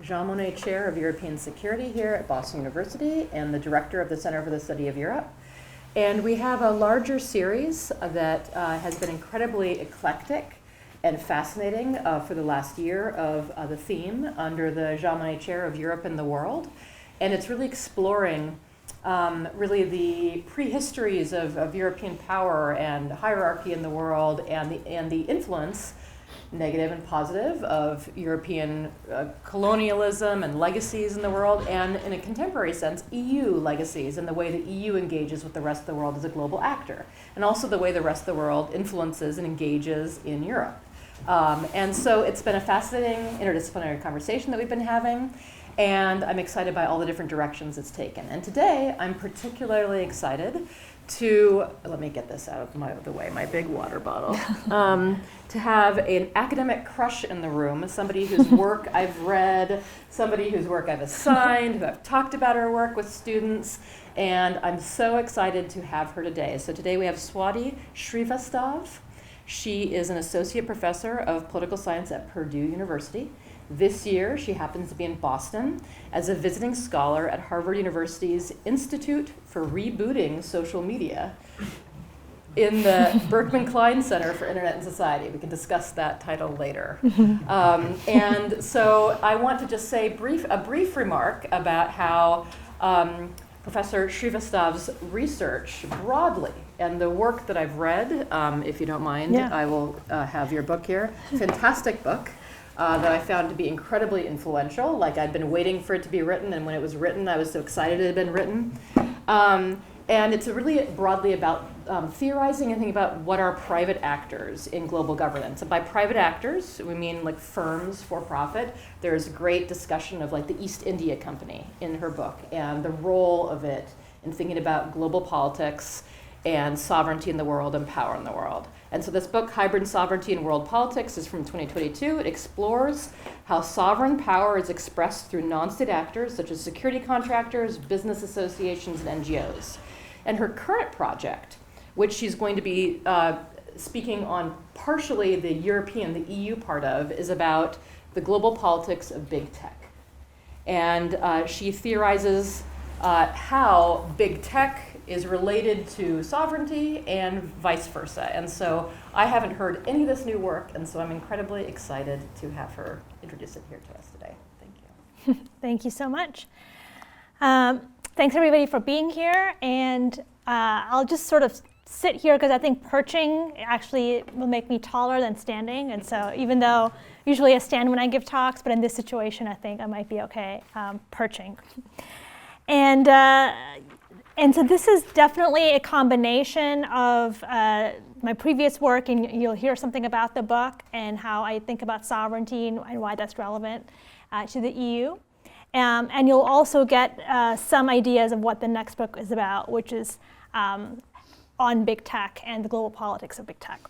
Jean Monnet Chair of European Security here at Boston University and the Director of the Center for the Study of Europe. And we have a larger series that has been incredibly eclectic and fascinating for the last year of the theme under the Jean Monnet Chair of Europe and the World. And it's really exploring really the prehistories of European power and hierarchy in the world and the influence, negative and positive, of European colonialism and legacies in the world, and in a contemporary sense, EU legacies and the way the EU engages with the rest of the world as a global actor, and also the way the rest of the world influences and engages in Europe. And so it's been a fascinating interdisciplinary conversation that we've been having, and I'm excited by all the different directions it's taken. And today, I'm particularly excited to, let me get this out of the way, my big water bottle, to have an academic crush in the room, somebody whose work I've read, somebody whose work I've assigned, who I've talked about her work with students, and I'm so excited to have her today. So today we have Swati Srivastava. She is an associate professor of political science at Purdue University. This year, she happens to be in Boston as a visiting scholar at Harvard University's Institute for Rebooting Social Media in the Berkman Klein Center for Internet and Society. We can discuss that title later. And so I want to just say a brief remark about how Professor Srivastava's research broadly, and the work that I've read, if you don't mind, I will have your book here. Fantastic book. That I found to be incredibly influential. Like, I'd been waiting for it to be written, and when it was written, I was so excited it had been written. And it's really broadly about theorizing and thinking about what are private actors in global governance. And by private actors, we mean like firms for profit. There's a great discussion of like the East India Company in her book and the role of it in thinking about global politics and sovereignty in the world and power in the world. And so this book, Hybrid Sovereignty in World Politics, is from 2022. It explores how sovereign power is expressed through non-state actors, such as security contractors, business associations, and NGOs. And her current project, which she's going to be speaking on partially the European, the EU part of, is about the global politics of big tech. And she theorizes how big tech is related to sovereignty and vice versa. And so I haven't heard any of this new work, and so I'm incredibly excited to have her introduce it here to us today. Thank you. Thank you so much. Thanks everybody for being here, and I'll just sort of sit here because I think perching actually will make me taller than standing, and so even though usually I stand when I give talks, but in this situation I think I might be okay perching. And so this is definitely a combination of my previous work, and you'll hear something about the book and how I think about sovereignty and why that's relevant to the EU. And you'll also get some ideas of what the next book is about, which is on big tech and the global politics of big tech.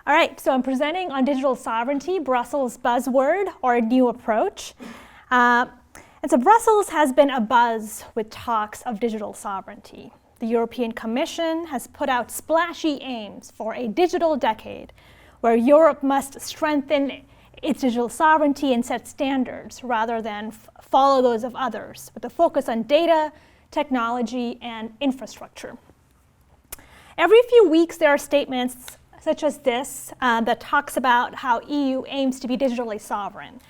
All right, so I'm presenting on digital sovereignty, Brussels' buzzword or a new approach. And so Brussels has been abuzz with talks of digital sovereignty. The European Commission has put out splashy aims for a digital decade where Europe must strengthen its digital sovereignty and set standards rather than follow those of others, with a focus on data, technology, and infrastructure. Every few weeks there are statements such as this that talks about how EU aims to be digitally sovereign.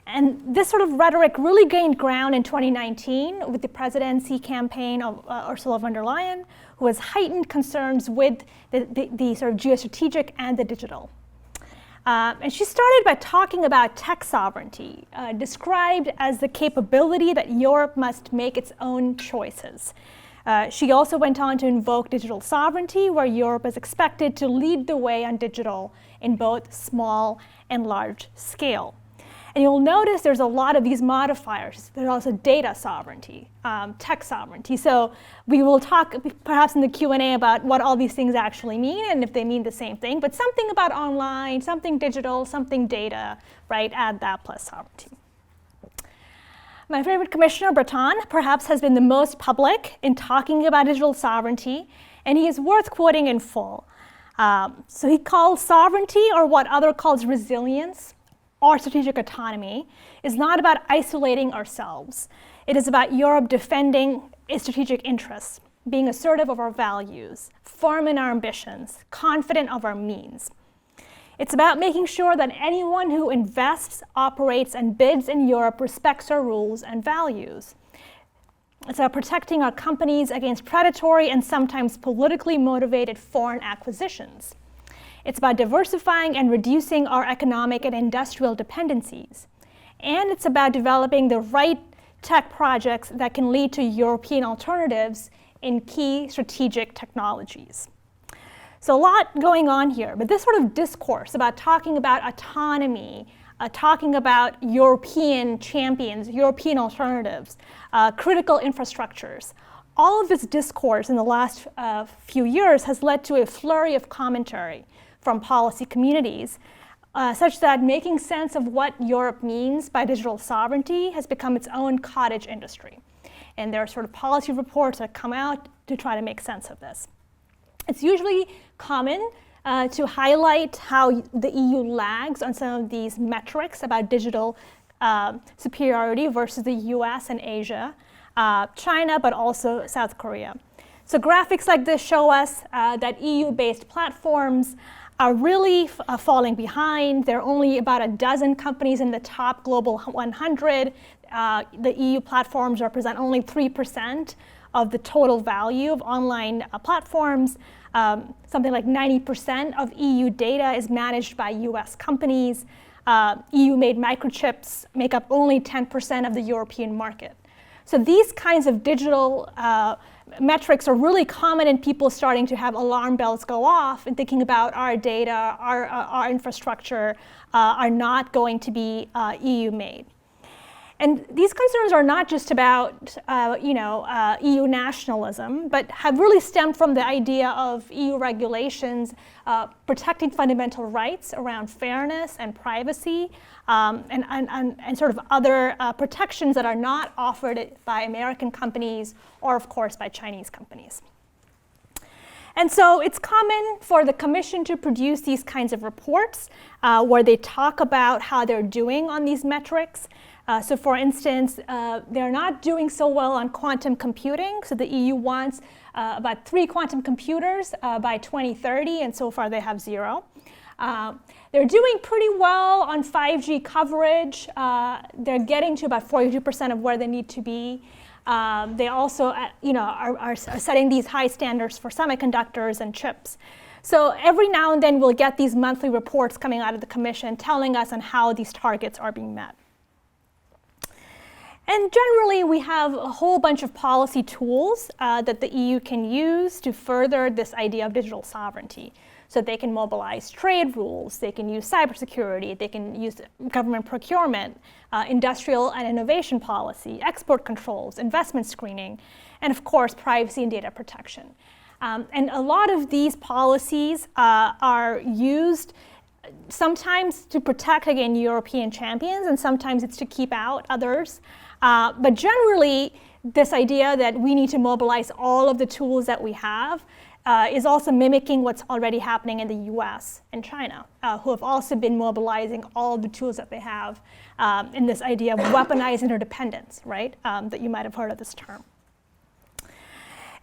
And this sort of rhetoric really gained ground in 2019 with the presidency campaign of Ursula von der Leyen, who has heightened concerns with the sort of geostrategic and the digital. And she started by talking about tech sovereignty, described as the capability that Europe must make its own choices. She also went on to invoke digital sovereignty, where Europe is expected to lead the way on digital in both small and large scale. And you'll notice there's a lot of these modifiers. There's also data sovereignty, tech sovereignty. So we will talk perhaps in the Q&A about what all these things actually mean and if they mean the same thing, but something about online, something digital, something data, right? Add that plus sovereignty. My favorite commissioner, Breton, perhaps has been the most public in talking about digital sovereignty, and he is worth quoting in full. So he calls sovereignty, or what other calls resilience, or strategic autonomy is not about isolating ourselves. It is about Europe defending its strategic interests, being assertive of our values, firm in our ambitions, confident of our means. It's about making sure that anyone who invests, operates, and bids in Europe respects our rules and values. It's about protecting our companies against predatory and sometimes politically motivated foreign acquisitions. It's about diversifying and reducing our economic and industrial dependencies. And it's about developing the right tech projects that can lead to European alternatives in key strategic technologies. So a lot going on here, but this sort of discourse about talking about autonomy, talking about European champions, European alternatives, critical infrastructures, all of this discourse in the last few years has led to a flurry of commentary from policy communities, such that making sense of what Europe means by digital sovereignty has become its own cottage industry. And there are sort of policy reports that come out to try to make sense of this. It's usually common to highlight how the EU lags on some of these metrics about digital superiority versus the US and Asia, China, but also South Korea. So graphics like this show us that EU-based platforms are really falling behind. There are only about a dozen companies in the top global 100. The EU platforms represent only 3% of the total value of online platforms. Something like 90% of EU data is managed by US companies. EU-made microchips make up only 10% of the European market. So these kinds of digital metrics are really common, and people starting to have alarm bells go off and thinking about our data, our infrastructure are not going to be EU-made. And these concerns are not just about EU nationalism, but have really stemmed from the idea of EU regulations protecting fundamental rights around fairness and privacy, and sort of other protections that are not offered by American companies or, of course, by Chinese companies. And so it's common for the Commission to produce these kinds of reports where they talk about how they're doing on these metrics. So for instance, they're not doing so well on quantum computing. So the EU wants about 3 quantum computers by 2030, and so far they have 0. They're doing pretty well on 5G coverage. They're getting to about 42% of where they need to be. They also are setting these high standards for semiconductors and chips. So every now and then we'll get these monthly reports coming out of the Commission telling us on how these targets are being met. And generally, we have a whole bunch of policy tools that the EU can use to further this idea of digital sovereignty. So they can mobilize trade rules, they can use cybersecurity, they can use government procurement, industrial and innovation policy, export controls, investment screening, and of course, privacy and data protection. And a lot of these policies are used sometimes to protect, again, European champions, and sometimes it's to keep out others. But generally, this idea that we need to mobilize all of the tools that we have is also mimicking what's already happening in the US and China, who have also been mobilizing all of the tools that they have in this idea of weaponized interdependence, right? That you might have heard of this term.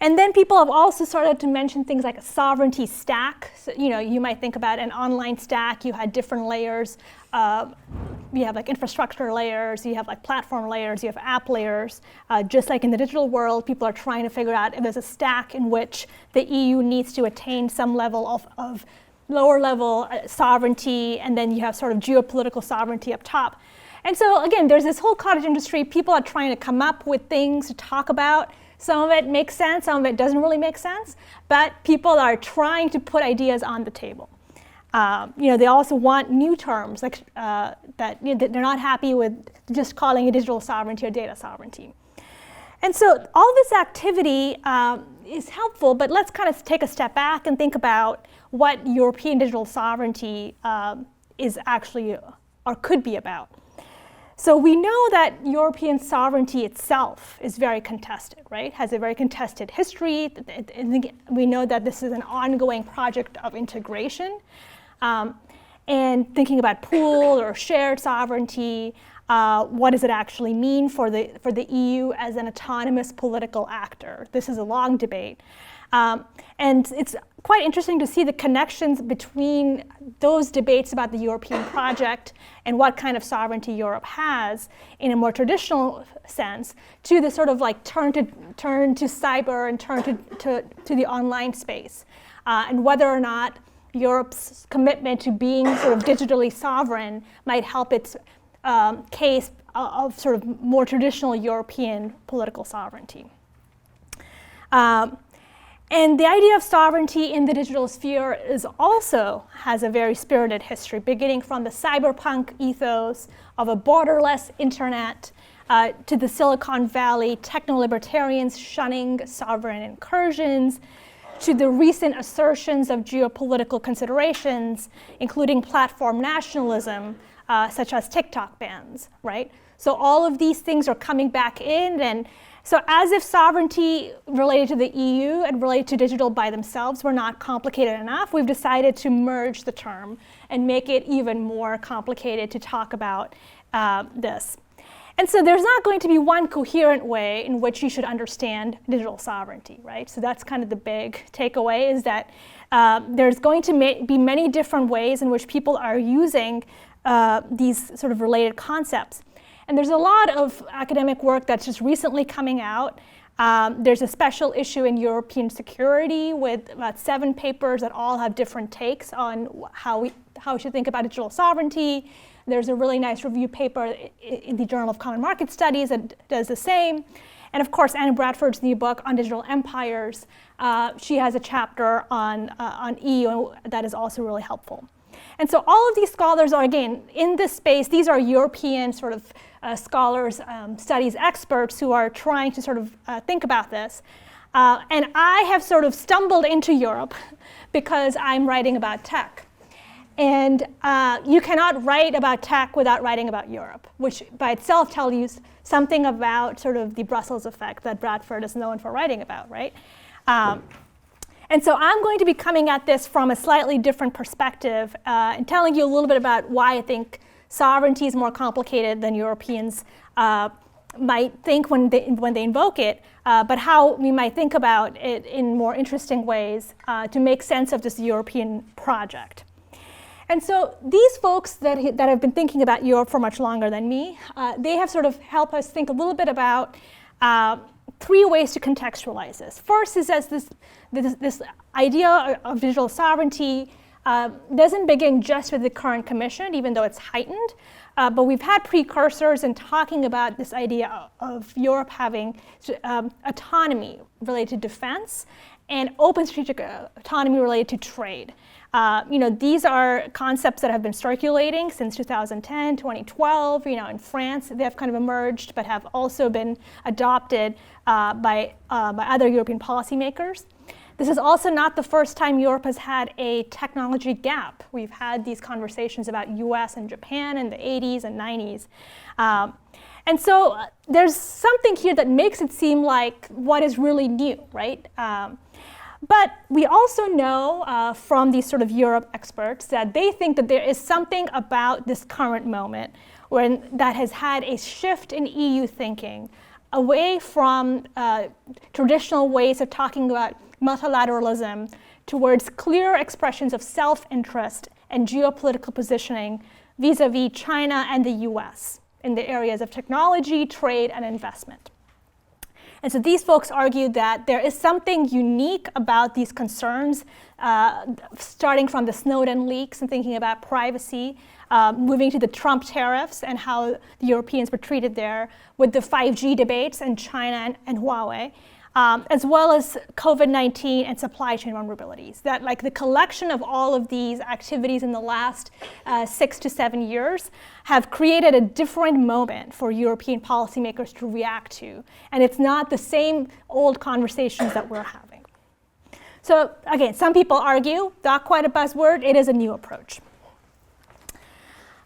And then people have also started to mention things like a sovereignty stack. So, you might think about an online stack. You had different layers. You have like infrastructure layers, you have like platform layers, you have app layers. Just like in the digital world, people are trying to figure out if there's a stack in which the EU needs to attain some level of lower level sovereignty, and then you have sort of geopolitical sovereignty up top. And so again, there's this whole cottage industry. People are trying to come up with things to talk about. Some of it makes sense, some of it doesn't really make sense, but people are trying to put ideas on the table. They also want new terms like that they're not happy with just calling it digital sovereignty or data sovereignty. And so all this activity is helpful, but let's kind of take a step back and think about what European digital sovereignty is actually or could be about. So we know that European sovereignty itself is very contested, right? Has a very contested history. We know that this is an ongoing project of integration. and thinking about pooled or shared sovereignty. What does it actually mean for the EU as an autonomous political actor? This is a long debate. And it's quite interesting to see the connections between those debates about the European project and what kind of sovereignty Europe has in a more traditional sense to the sort of like turn to cyber and turn to the online space, and whether or not Europe's commitment to being sort of digitally sovereign might help its case of sort of more traditional European political sovereignty. And the idea of sovereignty in the digital sphere has a very spirited history, beginning from the cyberpunk ethos of a borderless internet to the Silicon Valley techno-libertarians shunning sovereign incursions, to the recent assertions of geopolitical considerations, including platform nationalism, such as TikTok bans, right? So all of these things are coming back in, and so as if sovereignty related to the EU and related to digital by themselves were not complicated enough, we've decided to merge the term and make it even more complicated to talk about this. And so there's not going to be one coherent way in which you should understand digital sovereignty, right? So that's kind of the big takeaway, is that there's going to be many different ways in which people are using these sort of related concepts. And there's a lot of academic work that's just recently coming out. There's a special issue in European security with about 7 papers that all have different takes on how we should think about digital sovereignty. There's a really nice review paper in the Journal of Common Market Studies that does the same. And of course, Anna Bradford's new book on digital empires, she has a chapter on EU that is also really helpful. And so all of these scholars are, again, in this space. These are European sort of scholars, studies experts who are trying to sort of think about this. And I have sort of stumbled into Europe because I'm writing about tech. And you cannot write about tech without writing about Europe, which by itself tells you something about sort of the Brussels effect that Bradford is known for writing about, right? And so I'm going to be coming at this from a slightly different perspective and telling you a little bit about why I think sovereignty is more complicated than Europeans might think when they invoke it, but how we might think about it in more interesting ways to make sense of this European project. And so these folks that have been thinking about Europe for much longer than me, they have sort of helped us think a little bit about 3 ways to contextualize this. First is as this idea of digital sovereignty doesn't begin just with the current commission, even though it's heightened, but we've had precursors in talking about this idea of Europe having autonomy related to defense and open strategic autonomy related to trade. These are concepts that have been circulating since 2010, 2012. In France, they have kind of emerged, but have also been adopted by other European policymakers. This is also not the first time Europe has had a technology gap. We've had these conversations about US and Japan in the 80s and 90s. And so there's something here that makes it seem like what is really new, right? But we also know from these sort of Europe experts that they think that there is something about this current moment that has had a shift in EU thinking away from traditional ways of talking about multilateralism towards clear expressions of self-interest and geopolitical positioning vis-a-vis China and the US in the areas of technology, trade, and investment. And so these folks argue that there is something unique about these concerns, starting from the Snowden leaks and thinking about privacy, moving to the Trump tariffs and how the Europeans were treated there, with the 5G debates in China and Huawei, as well as COVID-19 and supply chain vulnerabilities. That like the collection of all of these activities in the last 6 to 7 years have created a different moment for European policymakers to react to. And it's not the same old conversations that we're having. So again, some people argue, not quite a buzzword, it is a new approach.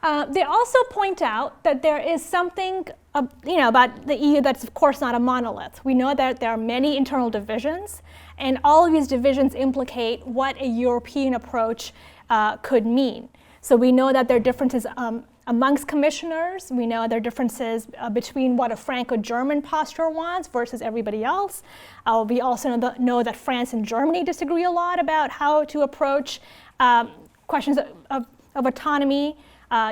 They also point out that there is something about the EU that's of course not a monolith. We know that there are many internal divisions, and all of these divisions implicate what a European approach could mean. So we know that there are differences amongst commissioners. We know there are differences between what a Franco-German posture wants versus everybody else. We also know that France and Germany disagree a lot about how to approach questions of autonomy.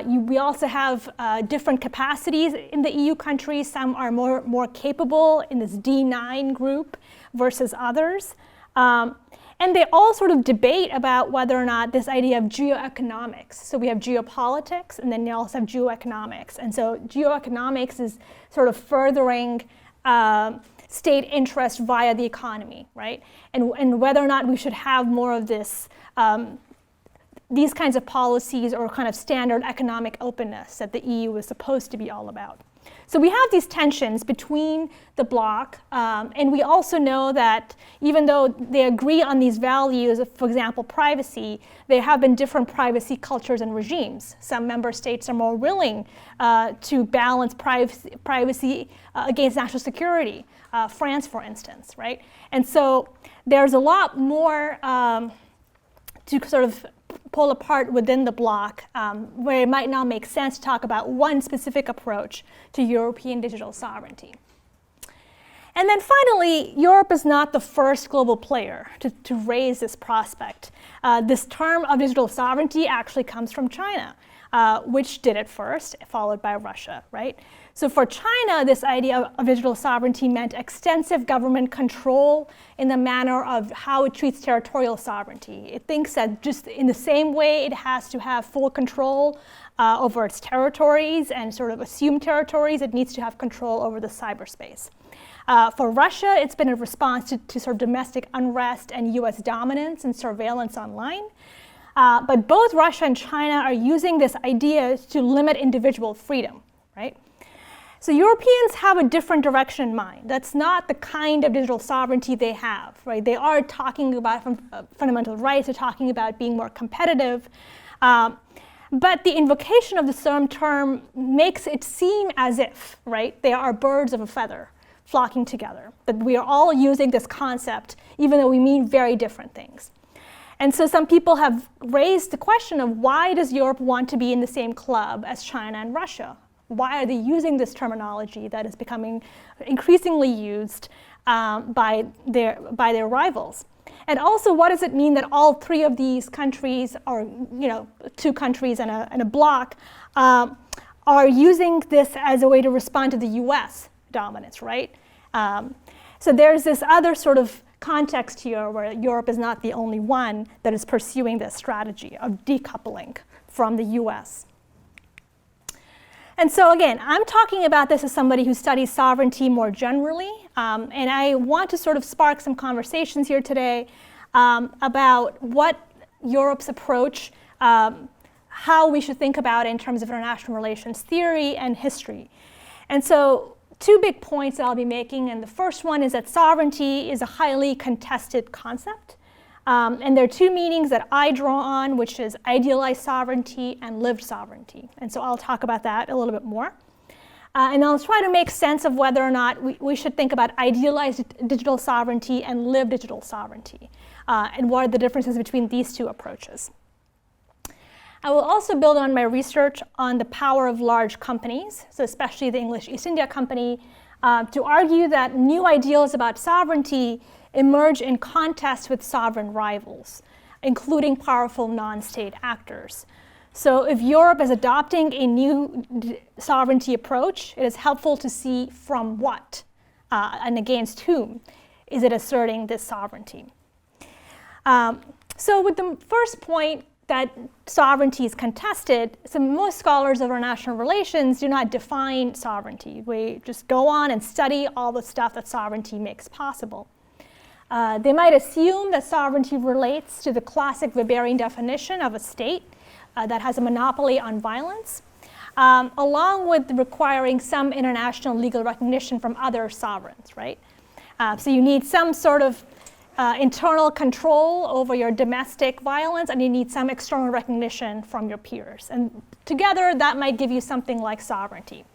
We also have different capacities in the EU countries. Some are more capable in this D9 group versus others. And they all sort of debate about whether or not this idea of geoeconomics. So we have geopolitics, and then you also have geoeconomics. And so geoeconomics is sort of furthering state interest via the economy, right? And whether or not we should have more of this, these kinds of policies or kind of standard economic openness that the EU is supposed to be all about. So we have these tensions between the bloc, and we also know that even though they agree on these values of, for example, privacy, there have been different privacy cultures and regimes. Some member states are more willing to balance privacy against national security, France, for instance, right? And so there's a lot more to sort of pull apart within the bloc, where it might not make sense to talk about one specific approach to European digital sovereignty. And then finally, Europe is not the first global player to raise this prospect. This term of digital sovereignty actually comes from China, which did it first, followed by Russia, right? So for China, this idea of digital sovereignty meant extensive government control in the manner of how it treats territorial sovereignty. It thinks that just in the same way it has to have full control over its territories and sort of assumed territories, it needs to have control over the cyberspace. For Russia, it's been a response to sort of domestic unrest and US dominance and surveillance online. But both Russia and China are using this idea to limit individual freedom, right? So Europeans have a different direction in mind. That's not the kind of digital sovereignty they have, right? They are talking about fundamental rights, they're talking about being more competitive. But the invocation of the same term makes it seem as if, right, they are birds of a feather flocking together, that we are all using this concept, even though we mean very different things. And so some people have raised the question of why does Europe want to be in the same club as China and Russia? Why are they using this terminology that is becoming increasingly used by their rivals? And also, what does it mean that all three of these countries, or two countries and a bloc, are using this as a way to respond to the US dominance, right? So there's this other sort of context here where Europe is not the only one that is pursuing this strategy of decoupling from the US. And so again, I'm talking about this as somebody who studies sovereignty more generally, and I want to sort of spark some conversations here today about what Europe's approach, how we should think about it in terms of international relations theory and history. And so two big points that I'll be making, and the first one is that sovereignty is a highly contested concept. And there are two meanings that I draw on, which is idealized sovereignty and lived sovereignty. And so I'll talk about that a little bit more. And I'll try to make sense of whether or not we should think about idealized digital sovereignty and lived digital sovereignty, and what are the differences between these two approaches. I will also build on my research on the power of large companies, so especially the English East India Company, to argue that new ideals about sovereignty emerge in contest with sovereign rivals, including powerful non-state actors. So if Europe is adopting a new sovereignty approach, it is helpful to see from what and against whom is it asserting this sovereignty. So with the first point, that sovereignty is contested, so most scholars of international relations do not define sovereignty. We just go on and study all the stuff that sovereignty makes possible. They might assume that sovereignty relates to the classic Weberian definition of a state that has a monopoly on violence, along with requiring some international legal recognition from other sovereigns, right? So you need some sort of internal control over your domestic violence, and you need some external recognition from your peers. And together, that might give you something like sovereignty.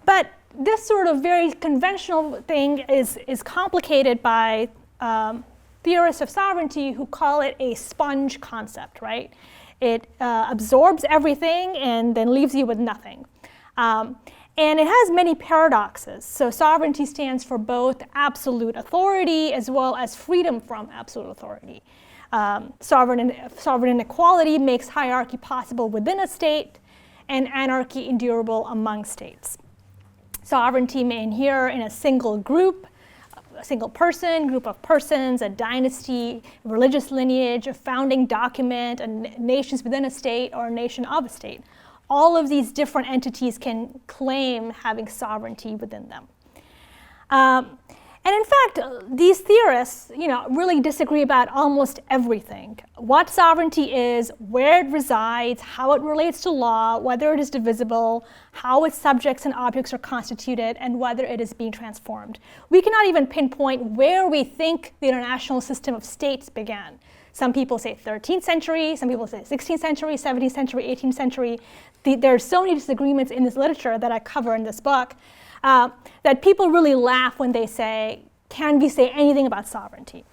But this sort of very conventional thing is complicated by theorists of sovereignty who call it a sponge concept, right? It absorbs everything and then leaves you with nothing. And it has many paradoxes. So sovereignty stands for both absolute authority as well as freedom from absolute authority. Sovereign inequality makes hierarchy possible within a state and anarchy endurable among states. Sovereignty may inhere in a single group, a single person, group of persons, a dynasty, religious lineage, a founding document, nations within a state, or a nation of a state. All of these different entities can claim having sovereignty within them. And in fact, these theorists, really disagree about almost everything. What sovereignty is, where it resides, how it relates to law, whether it is divisible, how its subjects and objects are constituted, and whether it is being transformed. We cannot even pinpoint where we think the international system of states began. Some people say 13th century, some people say 16th century, 17th century, 18th century. There are so many disagreements in this literature that I cover in this book that people really laugh when they say, can we say anything about sovereignty?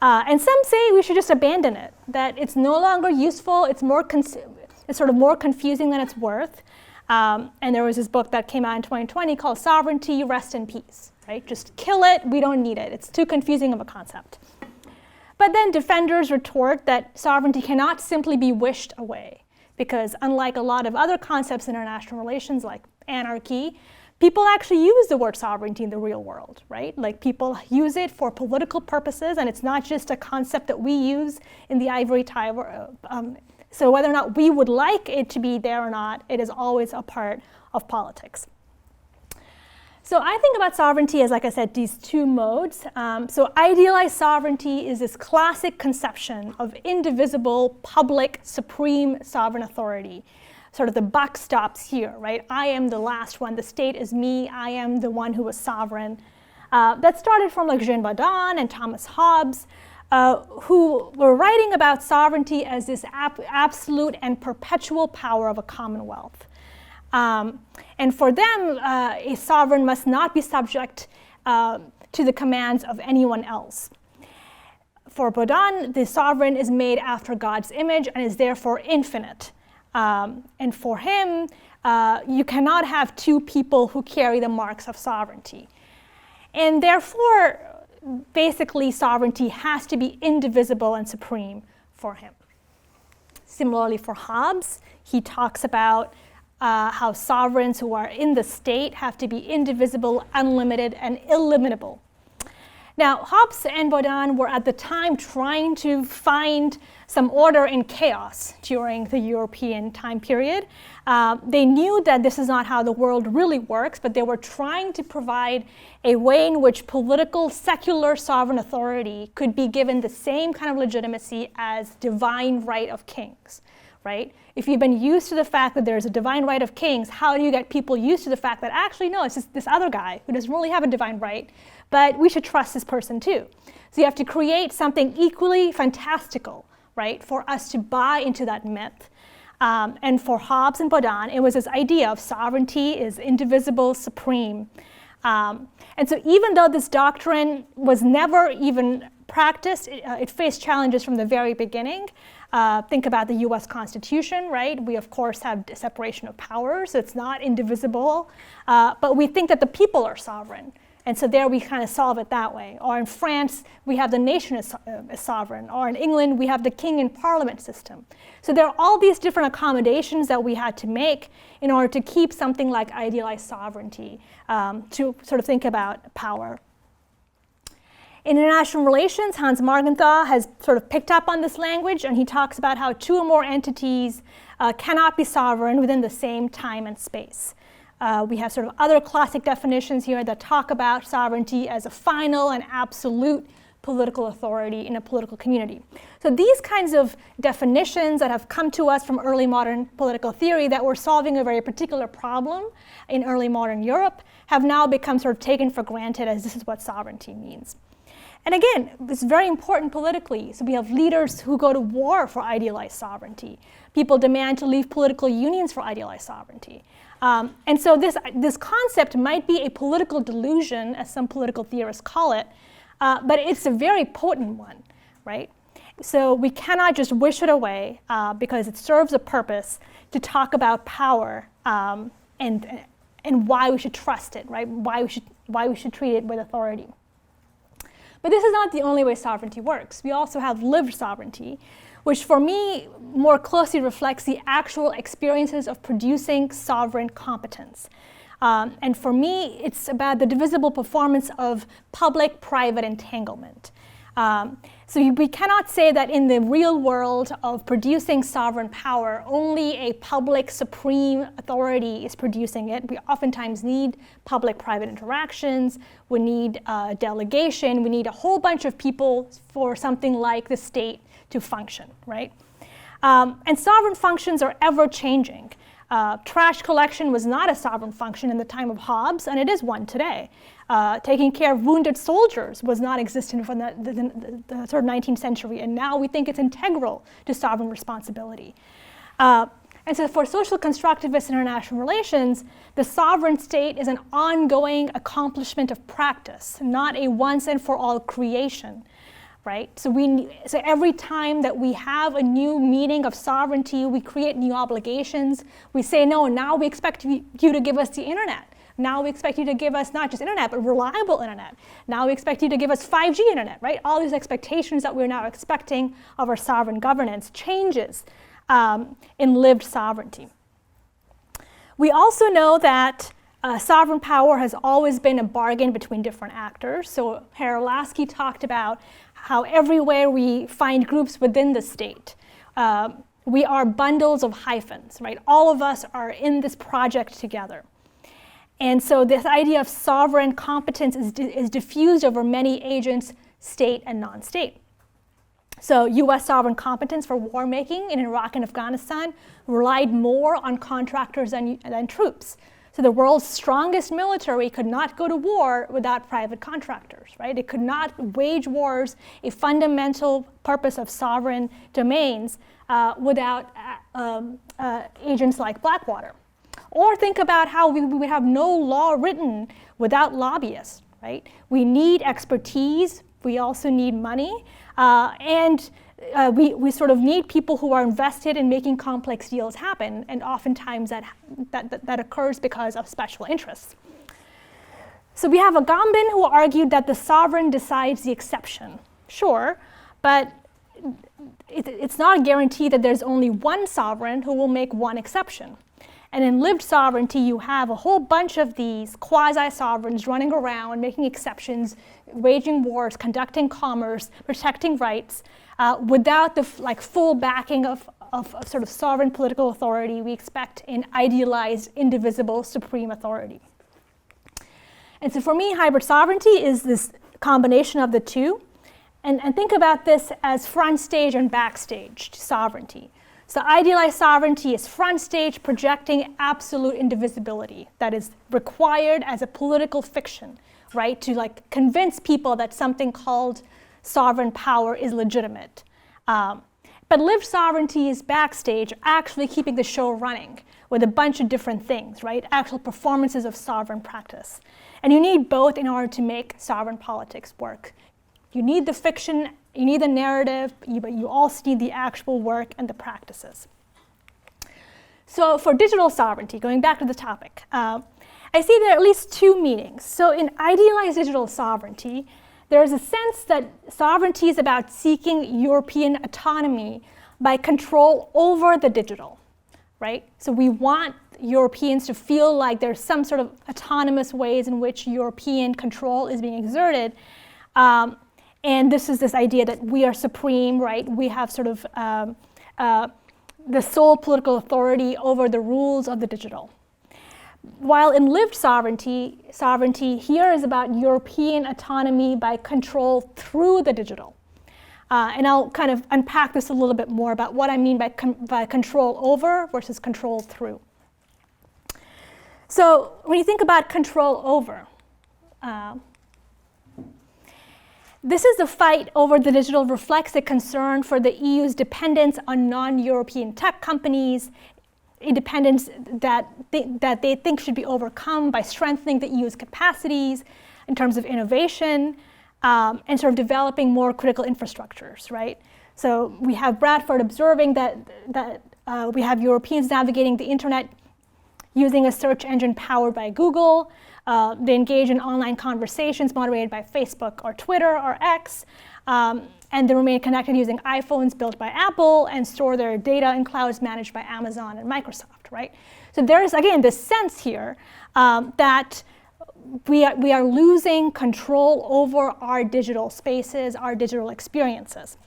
And some say we should just abandon it, that it's no longer useful, it's sort of more confusing than it's worth. And there was this book that came out in 2020 called Sovereignty, Rest in Peace, right? Just kill it, we don't need it. It's too confusing of a concept. But then defenders retort that sovereignty cannot simply be wished away, because unlike a lot of other concepts in international relations like anarchy, people actually use the word sovereignty in the real world, right? Like people use it for political purposes, and it's not just a concept that we use in the ivory tower. So whether or not we would like it to be there or not, it is always a part of politics. So I think about sovereignty as, like I said, these two modes. So idealized sovereignty is this classic conception of indivisible, public, supreme sovereign authority. Sort of the buck stops here, right? I am the last one. The state is me. I am the one who was sovereign. That started from like Jean Baudin and Thomas Hobbes, who were writing about sovereignty as this absolute and perpetual power of a commonwealth. And for them, a sovereign must not be subject to the commands of anyone else. For Baudin, the sovereign is made after God's image and is therefore infinite. And for him, you cannot have two people who carry the marks of sovereignty. And therefore, basically, sovereignty has to be indivisible and supreme for him. Similarly, for Hobbes, he talks about how sovereigns who are in the state have to be indivisible, unlimited, and illimitable. Now, Hobbes and Baudin were at the time trying to find some order in chaos during the European time period. They knew that this is not how the world really works, but they were trying to provide a way in which political, secular sovereign authority could be given the same kind of legitimacy as divine right of kings, right? If you've been used to the fact that there's a divine right of kings, how do you get people used to the fact that actually, no, it's just this other guy who doesn't really have a divine right, but we should trust this person too. So you have to create something equally fantastical, right, for us to buy into that myth. And for Hobbes and Baudin, it was this idea of sovereignty is indivisible, supreme. And so even though this doctrine was never even practiced, it faced challenges from the very beginning. Think about the US Constitution, right? We, of course, have separation of powers, so it's not indivisible. But we think that the people are sovereign. And so there we kind of solve it that way. Or in France, we have the nation as sovereign. Or in England, we have the king and parliament system. So there are all these different accommodations that we had to make in order to keep something like idealized sovereignty, to sort of think about power. In international relations, Hans Morgenthau has sort of picked up on this language, and he talks about how two or more entities cannot be sovereign within the same time and space. We have sort of other classic definitions here that talk about sovereignty as a final and absolute political authority in a political community. So these kinds of definitions that have come to us from early modern political theory that were solving a very particular problem in early modern Europe have now become sort of taken for granted as this is what sovereignty means. And again, it's very important politically. So we have leaders who go to war for idealized sovereignty. People demand to leave political unions for idealized sovereignty. And so this concept might be a political delusion, as some political theorists call it, but it's a very potent one, right? So we cannot just wish it away because it serves a purpose to talk about power and why we should trust it, right? Why we should treat it with authority. But this is not the only way sovereignty works. We also have lived sovereignty, which for me more closely reflects the actual experiences of producing sovereign competence. And for me, it's about the divisible performance of public-private entanglement. So we cannot say that in the real world of producing sovereign power, only a public supreme authority is producing it. We oftentimes need public-private interactions. We need delegation. We need a whole bunch of people for something like the state to function, right? And sovereign functions are ever-changing. Trash collection was not a sovereign function in the time of Hobbes, and it is one today. Taking care of wounded soldiers was not existent from the sort of 19th century, and now we think it's integral to sovereign responsibility. And so for social constructivist international relations, the sovereign state is an ongoing accomplishment of practice, not a once and for all creation. Right? So every time that we have a new meaning of sovereignty, we create new obligations. We say, no, now we expect you to give us the internet. Now we expect you to give us not just internet, but reliable internet. Now we expect you to give us 5G internet, right? All these expectations that we're now expecting of our sovereign governance changes in lived sovereignty. We also know that sovereign power has always been a bargain between different actors. So Lasky talked about how everywhere we find groups within the state, we are bundles of hyphens, right? All of us are in this project together. And so this idea of sovereign competence is diffused over many agents, state and non-state. So US sovereign competence for war making in Iraq and Afghanistan relied more on contractors than troops. So the world's strongest military could not go to war without private contractors, right? It could not wage wars, a fundamental purpose of sovereign domains, without agents like Blackwater. Or think about how we would have no law written without lobbyists, right? We need expertise, we also need money, and we sort of need people who are invested in making complex deals happen, and oftentimes that occurs because of special interests. So we have Agamben who argued that the sovereign decides the exception. Sure, but it's not a guarantee that there's only one sovereign who will make one exception. And in lived sovereignty, you have a whole bunch of these quasi-sovereigns running around, making exceptions, waging wars, conducting commerce, protecting rights, without the full backing of sort of sovereign political authority we expect in idealized, indivisible, supreme authority. And so for me, hybrid sovereignty is this combination of the two. And think about this as front stage and backstage sovereignty. So idealized sovereignty is front stage projecting absolute indivisibility that is required as a political fiction, right? To convince people that something called sovereign power is legitimate. But lived sovereignty is backstage, actually keeping the show running with a bunch of different things, right? Actual performances of sovereign practice. And you need both in order to make sovereign politics work. You need the fiction, you need the narrative, but you also need the actual work and the practices. So for digital sovereignty, going back to the topic, I see there are at least two meanings. So in idealized digital sovereignty, there's a sense that sovereignty is about seeking European autonomy by control over the digital, right? So we want Europeans to feel like there's some sort of autonomous ways in which European control is being exerted. And this is this idea that we are supreme, right? We have sort of the sole political authority over the rules of the digital. While in lived sovereignty here is about European autonomy by control through the digital. And I'll kind of unpack this a little bit more about what I mean by control over versus control through. So when you think about control over, this is the fight over the digital reflects a concern for the EU's dependence on non-European tech companies, independence that they think should be overcome by strengthening the EU's capacities in terms of innovation and sort of developing more critical infrastructures, right? So we have Bradford observing that we have Europeans navigating the internet using a search engine powered by Google. They engage in online conversations moderated by Facebook or Twitter or X. And they remain connected using iPhones built by Apple and store their data in clouds managed by Amazon and Microsoft, right? So there's, again, this sense here that we are losing control over our digital spaces, our digital experiences.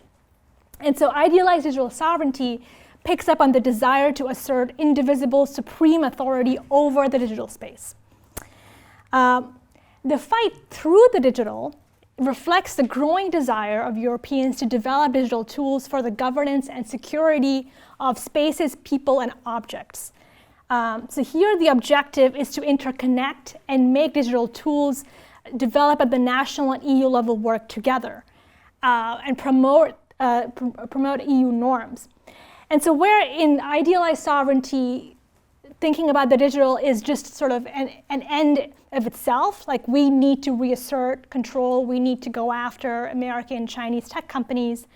And so idealized digital sovereignty picks up on the desire to assert indivisible supreme authority over the digital space. The fight through the digital reflects the growing desire of Europeans to develop digital tools for the governance and security of spaces, people, and objects. So here the objective is to interconnect and make digital tools develop at the national and EU level work together and promote EU norms. And so where in idealized sovereignty, thinking about the digital is just sort of an end of itself, like we need to reassert control, we need to go after American, Chinese tech companies.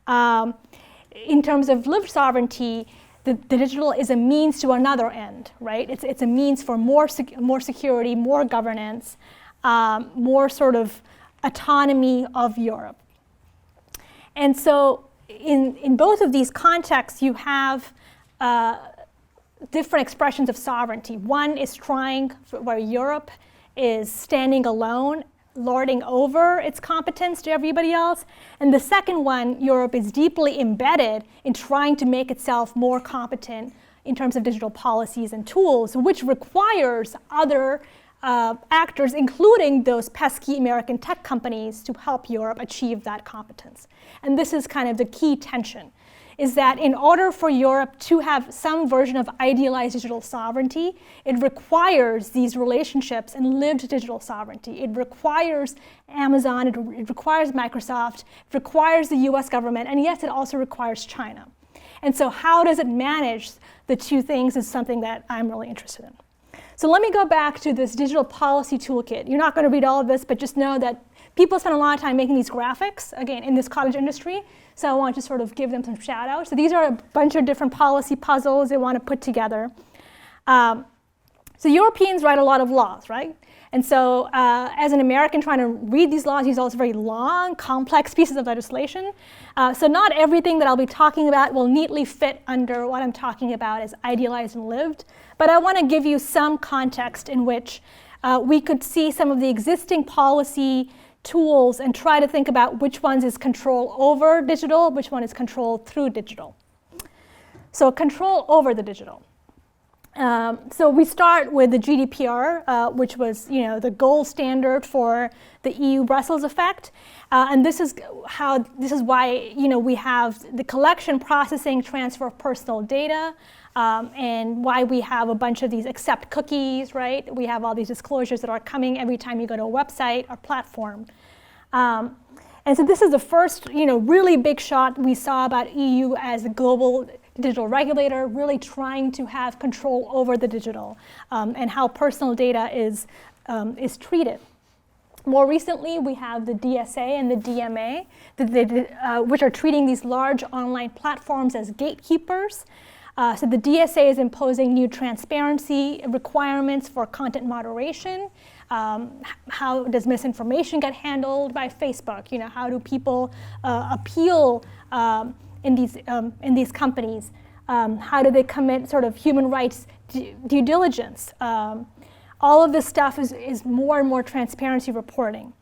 In terms of lived sovereignty, the digital is a means to another end, right? It's a means for more security, more governance, more sort of autonomy of Europe. And so in both of these contexts, you have different expressions of sovereignty. One is where Europe is standing alone, lording over its competence to everybody else. And the second one, Europe is deeply embedded in trying to make itself more competent in terms of digital policies and tools, which requires other actors, including those pesky American tech companies, to help Europe achieve that competence. And this is kind of the key tension, is that in order for Europe to have some version of idealized digital sovereignty, it requires these relationships and lived digital sovereignty. It requires Amazon, it requires Microsoft, it requires the US government, and yes, it also requires China. And so how does it manage the two things is something that I'm really interested in. So let me go back to this digital policy toolkit. You're not going to read all of this, but just know that people spend a lot of time making these graphics, again, in this cottage industry. So I want to sort of give them some shout outs. So these are a bunch of different policy puzzles they want to put together. So Europeans write a lot of laws, right? And so as an American trying to read these laws, these are also very long, complex pieces of legislation. So not everything that I'll be talking about will neatly fit under what I'm talking about as idealized and lived. But I want to give you some context in which we could see some of the existing policy tools and try to think about which ones is control over digital, which one is control through digital. So control over the digital. So we start with the GDPR, which was, the gold standard for the EU Brussels effect, and this is why, we have the collection, processing, transfer of personal data, and why we have a bunch of these accept cookies, right? We have all these disclosures that are coming every time you go to a website or platform. And so this is the first, really big shot we saw about EU as a global digital regulator, really trying to have control over the digital and how personal data is treated. More recently, we have the DSA and the DMA, which are treating these large online platforms as gatekeepers. So the DSA is imposing new transparency requirements for content moderation. How does misinformation get handled by Facebook? How do people appeal in these companies? How do they commit sort of human rights due diligence? All of this stuff is more and more transparency reporting.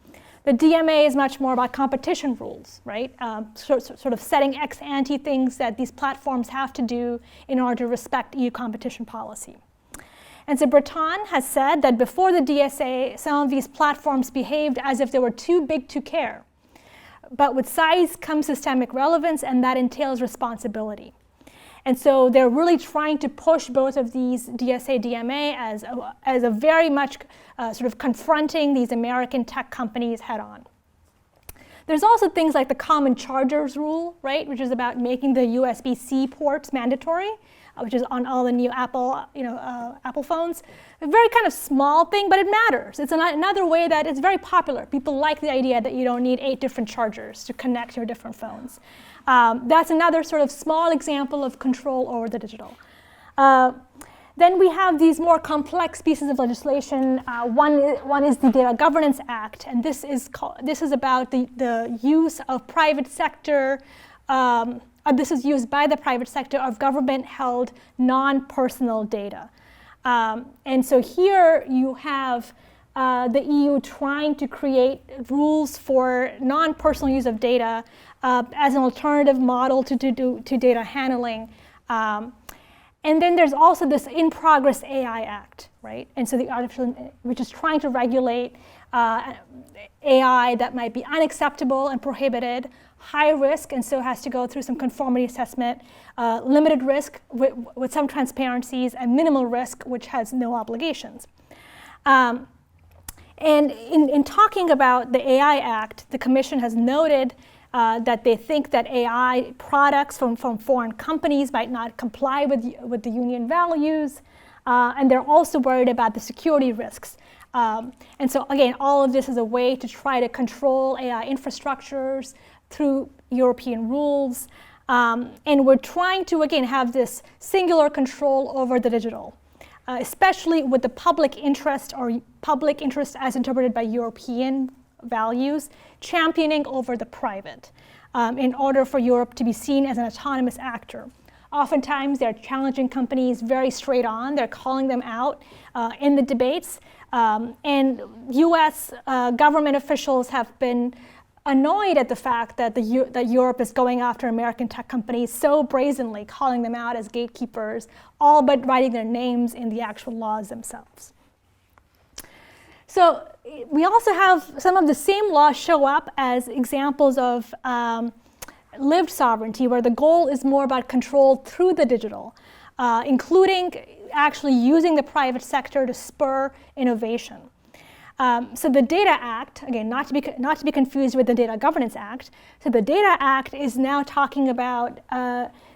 The DMA is much more about competition rules, right? Sort of setting ex ante things that these platforms have to do in order to respect EU competition policy. And so Breton has said that before the DSA, some of these platforms behaved as if they were too big to care. But with size comes systemic relevance, and that entails responsibility. And so they're really trying to push both of these DSA, DMA as a very much sort of confronting these American tech companies head on. There's also things like the common chargers rule, right, which is about making the USB-C ports mandatory, which is on all the new Apple phones. a very kind of small thing, but it matters. It's another way that it's very popular. People like the idea that you don't need 8 different chargers to connect your different phones. That's another sort of small example of control over the digital. Then we have these more complex pieces of legislation. One is the Data Governance Act, and this is about the use of private sector. This is used by the private sector of government-held non-personal data. And so here you have the EU trying to create rules for non-personal use of data as an alternative model to data handling. And then there's also this in-progress AI Act, right? And so the artificial, which is trying to regulate AI that might be unacceptable and prohibited, high risk, and so has to go through some conformity assessment, limited risk with some transparencies, and minimal risk, which has no obligations. And in talking about the AI Act, the Commission has noted that they think that AI products from foreign companies might not comply with the union values, and they're also worried about the security risks. And so again, all of this is a way to try to control AI infrastructures through European rules. And we're trying to, again, have this singular control over the digital, especially with the public interest or public interest as interpreted by European values, championing over the private in order for Europe to be seen as an autonomous actor. Oftentimes, they're challenging companies very straight on. They're calling them out in the debates. And US government officials have been annoyed at the fact that that Europe is going after American tech companies so brazenly, calling them out as gatekeepers, all but writing their names in the actual laws themselves. So we also have some of the same laws show up as examples of lived sovereignty, where the goal is more about control through the digital, including actually using the private sector to spur innovation. So the Data Act, again, not to be confused with the Data Governance Act. So the Data Act is now talking about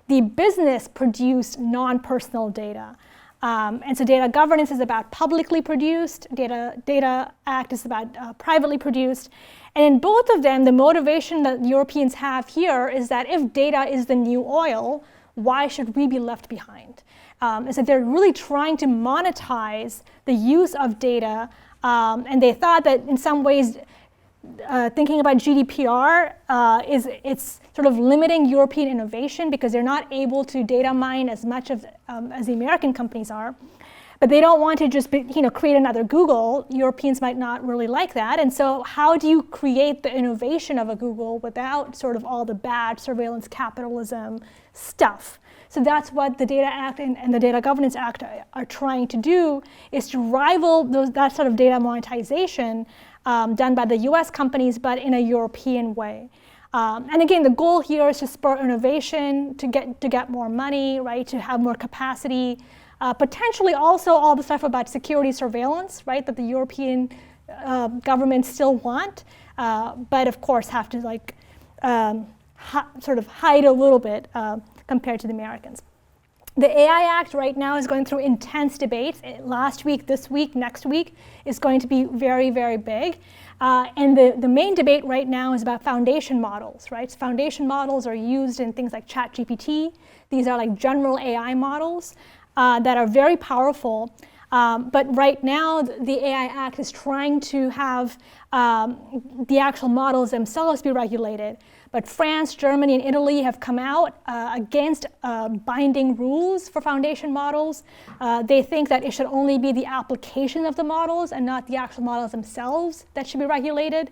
the business-produced non-personal data. And so data governance is about publicly produced. Data Act is about privately produced. And in both of them, the motivation that Europeans have here is that if data is the new oil, why should we be left behind? And so they're really trying to monetize the use of data. And they thought that in some ways, thinking about GDPR, it's sort of limiting European innovation because they're not able to data mine as much as the American companies are. But they don't want to just create another Google. Europeans might not really like that. And so how do you create the innovation of a Google without sort of all the bad surveillance capitalism stuff? So that's what the Data Act and the Data Governance Act are trying to do, is to rival that sort of data monetization done by the US companies, but in a European way. And again, the goal here is to spur innovation, to get more money, right, to have more capacity, potentially also all the stuff about security surveillance, right, that the European governments still want, but of course have to sort of hide a little bit compared to the Americans. The AI Act right now is going through intense debates. Last week, this week, next week is going to be very, very big. And the main debate right now is about foundation models, right? So foundation models are used in things like ChatGPT. These are like general AI models that are very powerful. But right now, the AI Act is trying to have the actual models themselves be regulated. But France, Germany, and Italy have come out against binding rules for foundation models. They think that it should only be the application of the models and not the actual models themselves that should be regulated.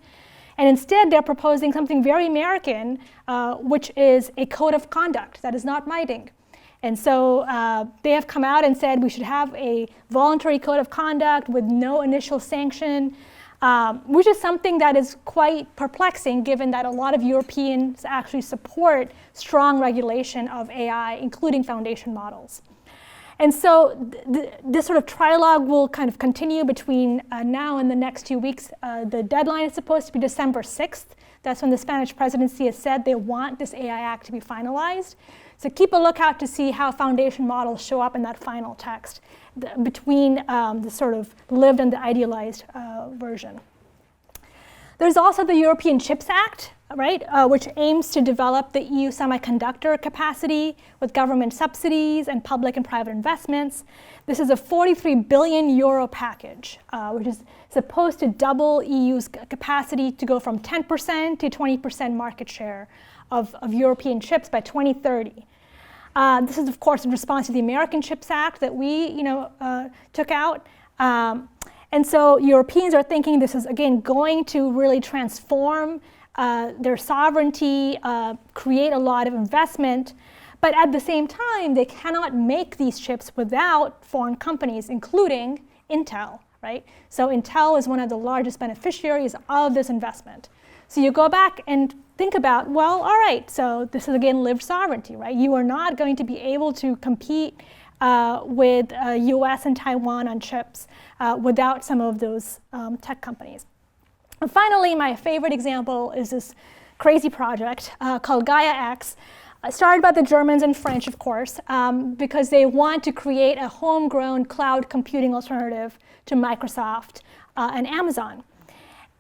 And instead, they're proposing something very American, which is a code of conduct that is not binding. And so they have come out and said we should have a voluntary code of conduct with no initial sanction, which is something that is quite perplexing given that a lot of Europeans actually support strong regulation of AI, including foundation models. And so this sort of trilogue will kind of continue between now and the next 2 weeks. The deadline is supposed to be December 6th. That's when the Spanish presidency has said they want this AI Act to be finalized. So keep a lookout to see how foundation models show up in that final text. between the sort of lived and the idealized version. There's also the European Chips Act, right, which aims to develop the EU semiconductor capacity with government subsidies and public and private investments. This is a 43 billion euro package, which is supposed to double EU's capacity to go from 10% to 20% market share of European chips by 2030. This is, of course, in response to the American Chips Act that we, took out. And so Europeans are thinking this is, again, going to really transform their sovereignty, create a lot of investment. But at the same time, they cannot make these chips without foreign companies, including Intel, right? So Intel is one of the largest beneficiaries of this investment. So you go back and think about, well, all right, so this is, again, lived sovereignty, right? You are not going to be able to compete with US and Taiwan on chips without some of those tech companies. And finally, my favorite example is this crazy project called Gaia X, started by the Germans and French, of course, because they want to create a homegrown cloud computing alternative to Microsoft and Amazon.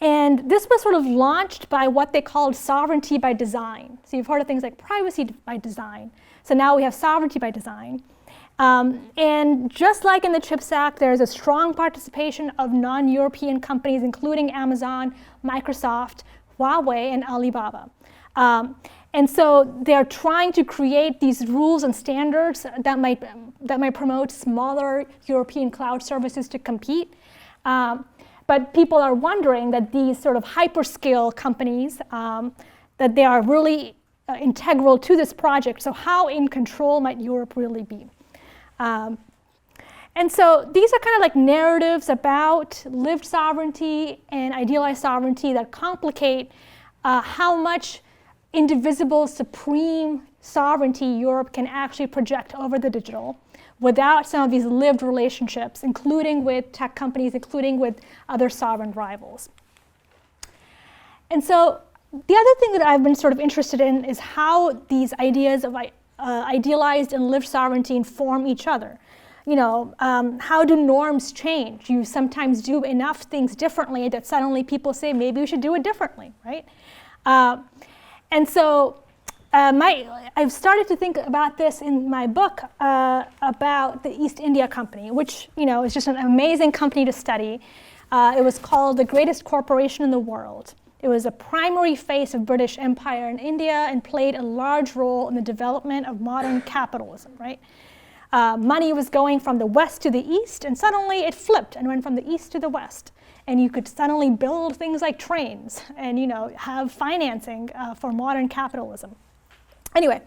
And this was sort of launched by what they called sovereignty by design. So you've heard of things like privacy by design. So now we have sovereignty by design. And just like in the CHIPS Act, there's a strong participation of non-European companies, including Amazon, Microsoft, Huawei, and Alibaba. And so they're trying to create these rules and standards that might promote smaller European cloud services to compete. But people are wondering that these sort of hyperscale companies, that they are really integral to this project. So how in control might Europe really be? And so these are kind of like narratives about lived sovereignty and idealized sovereignty that complicate how much indivisible, supreme sovereignty Europe can actually project over the digital without some of these lived relationships, including with tech companies, including with other sovereign rivals. And so the other thing that I've been sort of interested in is how these ideas of idealized and lived sovereignty inform each other. How do norms change? You sometimes do enough things differently that suddenly people say, maybe we should do it differently, right? And so I've started to think about this in my book about the East India Company, which is just an amazing company to study. It was called the greatest corporation in the world. It was a primary face of British Empire in India and played a large role in the development of modern capitalism, right? Money was going from the west to the east, and suddenly it flipped and went from the east to the west. And you could suddenly build things like trains and have financing for modern capitalism. Anyway,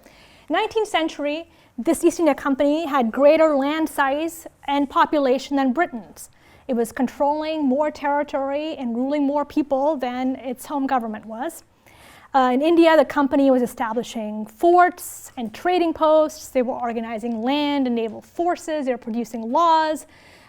19th century, this East India Company had greater land size and population than Britain's. It was controlling more territory and ruling more people than its home government was. In India, the company was establishing forts and trading posts. They were organizing land and naval forces. They were producing laws.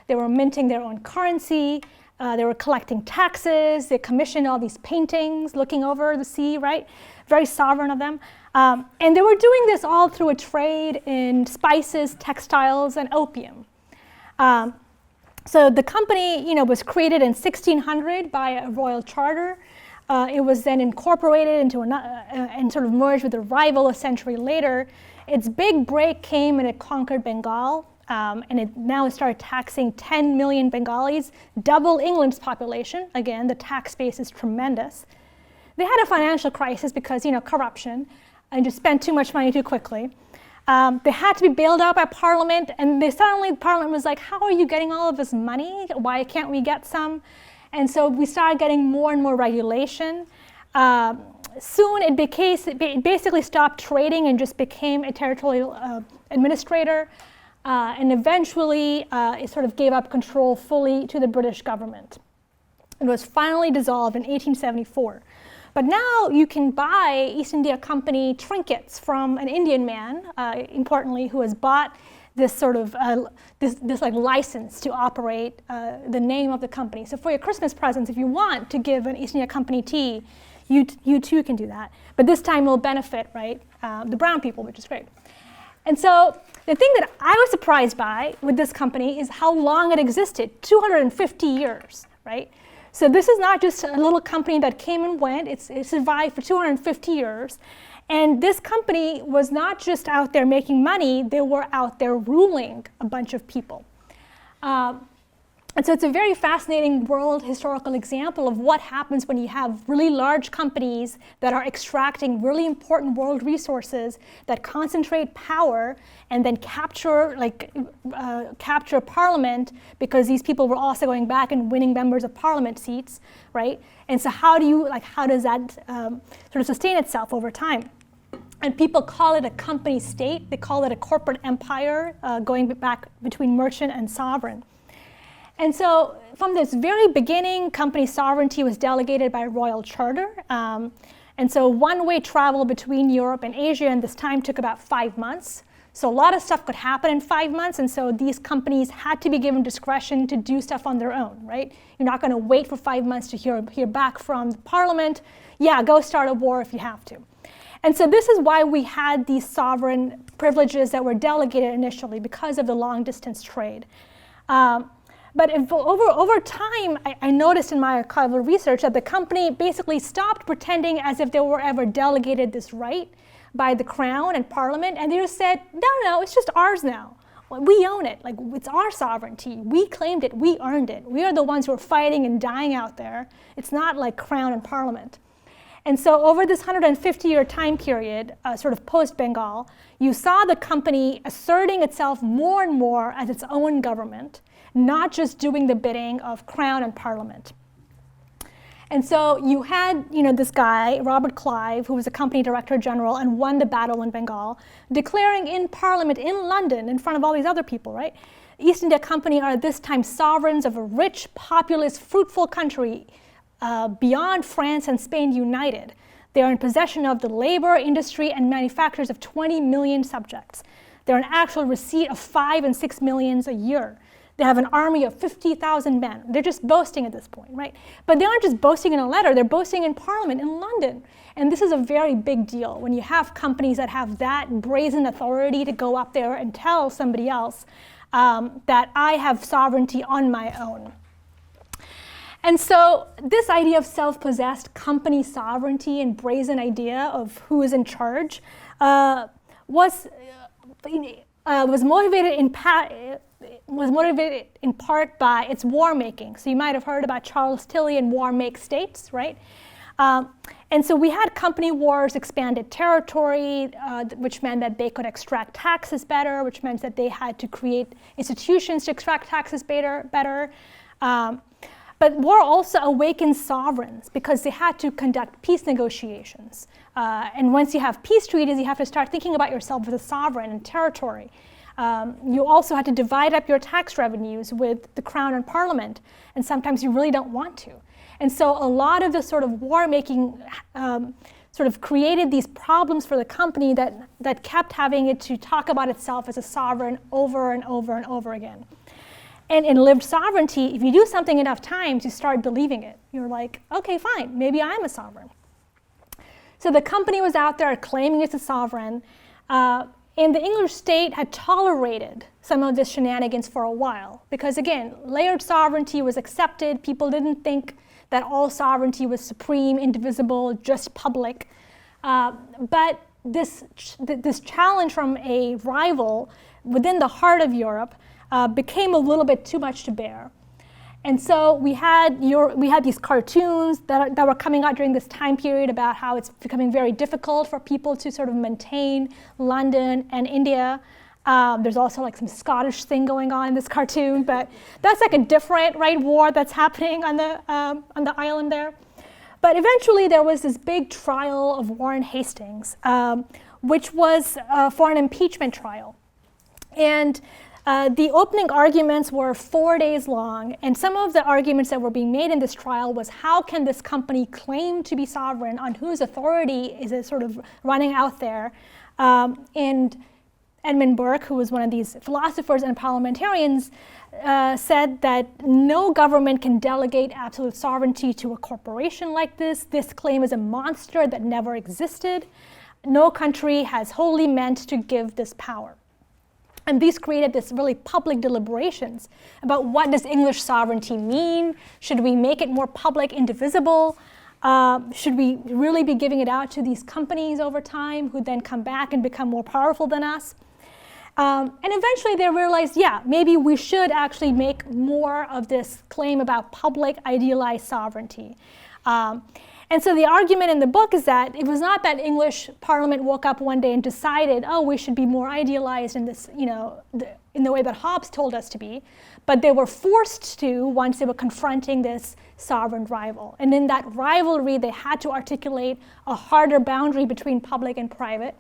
They were minting their own currency. They were collecting taxes. They commissioned all these paintings looking over the sea, right? Very sovereign of them. And they were doing this all through a trade in spices, textiles, and opium. So the company, was created in 1600 by a royal charter. It was then incorporated into and sort of merged with a rival a century later. Its big break came when it conquered Bengal, and it now started taxing 10 million Bengalis, double England's population. Again, the tax base is tremendous. They had a financial crisis because, corruption, and just spent too much money too quickly. They had to be bailed out by Parliament, and Parliament was like, how are you getting all of this money? Why can't we get some? And so we started getting more and more regulation. Soon it basically stopped trading and just became a territorial administrator. And eventually it sort of gave up control fully to the British government. It was finally dissolved in 1874. But now you can buy East India Company trinkets from an Indian man, importantly, who has bought this sort of this like license to operate the name of the company. So for your Christmas presents, if you want to give an East India Company tea, you too can do that. But this time it'll benefit, right, the brown people, which is great. And so the thing that I was surprised by with this company is how long it existed, 250 years, right? So this is not just a little company that came and went, it survived for 250 years. And this company was not just out there making money, they were out there ruling a bunch of people. And so it's a very fascinating world historical example of what happens when you have really large companies that are extracting really important world resources that concentrate power and then capture parliament, because these people were also going back and winning members of parliament seats, right? And so how does that sort of sustain itself over time? And people call it a company state. They call it a corporate empire, going back between merchant and sovereign. And so from this very beginning, company sovereignty was delegated by royal charter. And so one-way travel between Europe and Asia in this time took about 5 months. So a lot of stuff could happen in 5 months, and so these companies had to be given discretion to do stuff on their own, right? You're not going to wait for 5 months to hear back from the parliament. Yeah, go start a war if you have to. And so this is why we had these sovereign privileges that were delegated initially, because of the long-distance trade. But over time, I noticed in my archival research that the company basically stopped pretending as if they were ever delegated this right by the crown and parliament, and they just said, no, it's just ours now. We own it, like it's our sovereignty. We claimed it, we earned it. We are the ones who are fighting and dying out there. It's not like crown and parliament. And so over this 150-year time period, sort of post-Bengal, you saw the company asserting itself more and more as its own government, not just doing the bidding of crown and parliament. And so you had, this guy, Robert Clive, who was a company director general and won the battle in Bengal, declaring in parliament in London in front of all these other people, right? East India Company are at this time sovereigns of a rich, populous, fruitful country beyond France and Spain united. They are in possession of the labor, industry, and manufactures of 20 million subjects. They're an actual receipt of 5 and 6 millions a year. They have an army of 50,000 men. They're just boasting at this point, right? But they aren't just boasting in a letter, they're boasting in Parliament in London. And this is a very big deal when you have companies that have that brazen authority to go up there and tell somebody else that I have sovereignty on my own. And so this idea of self-possessed company sovereignty and brazen idea of who is in charge was motivated in part by its war making. So you might have heard about Charles Tilly and war make states, right? And so we had company wars, expanded territory, which meant that they could extract taxes better, which meant that they had to create institutions to extract taxes better. But war also awakened sovereigns because they had to conduct peace negotiations. And once you have peace treaties, you have to start thinking about yourself as a sovereign and territory. You also had to divide up your tax revenues with the crown and parliament, and sometimes you really don't want to. And so a lot of the sort of war-making sort of created these problems for the company that kept having it to talk about itself as a sovereign over and over and over again. And in lived sovereignty, if you do something enough times, you start believing it. You're like, okay, fine, maybe I'm a sovereign. So the company was out there claiming it's a sovereign. And the English state had tolerated some of this shenanigans for a while because, again, layered sovereignty was accepted. People didn't think that all sovereignty was supreme, indivisible, just public. But this challenge from a rival within the heart of Europe became a little bit too much to bear. And so we had these cartoons that were coming out during this time period about how it's becoming very difficult for people to sort of maintain London and India. There's also like some Scottish thing going on in this cartoon, but that's like a different war that's happening on the island there. But eventually there was this big trial of Warren Hastings, which was for an impeachment trial. And the opening arguments were 4 days long, and some of the arguments that were being made in this trial was how can this company claim to be sovereign, on whose authority is it sort of running out there? And Edmund Burke, who was one of these philosophers and parliamentarians, said that no government can delegate absolute sovereignty to a corporation like this. This claim is a monster that never existed. no country has wholly meant to give this power. And these created this really public deliberations about what does English sovereignty mean? Should we make it more public, indivisible? Should we really be giving it out to these companies over time who then come back and become more powerful than us? And eventually they realized, yeah, maybe we should actually make more of this claim about public idealized sovereignty. And so the argument in the book is that it was not that English Parliament woke up one day and decided, oh, we should be more idealized in this, in the way that Hobbes told us to be, but they were forced to once they were confronting this sovereign rival. And in that rivalry, they had to articulate a harder boundary between public and private.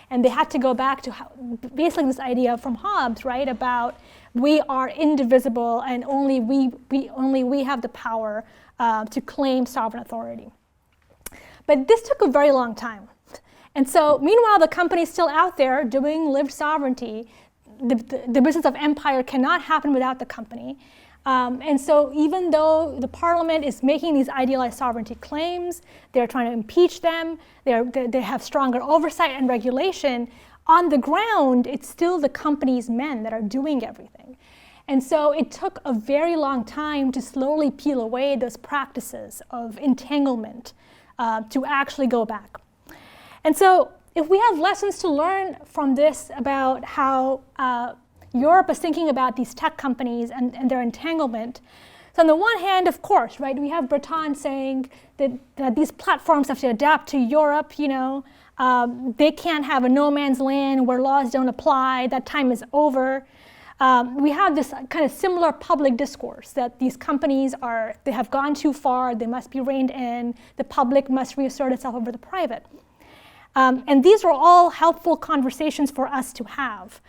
And they had to go back to basically this idea from Hobbes, right, about we are indivisible and only we have the power to claim sovereign authority. But this took a very long time. And so meanwhile, the company's still out there doing lived sovereignty. The business of empire cannot happen without the company. And so even though the parliament is making these idealized sovereignty claims, they're trying to impeach them, they have stronger oversight and regulation, on the ground, it's still the company's men that are doing everything. And so it took a very long time to slowly peel away those practices of entanglement to actually go back. And so if we have lessons to learn from this about how Europe is thinking about these tech companies and their entanglement. So on the one hand, of course, right, we have Breton saying that these platforms have to adapt to Europe, they can't have a no man's land where laws don't apply, that time is over. We have this kind of similar public discourse that these companies they have gone too far, they must be reined in, the public must reassert itself over the private. And these are all helpful conversations for us to have.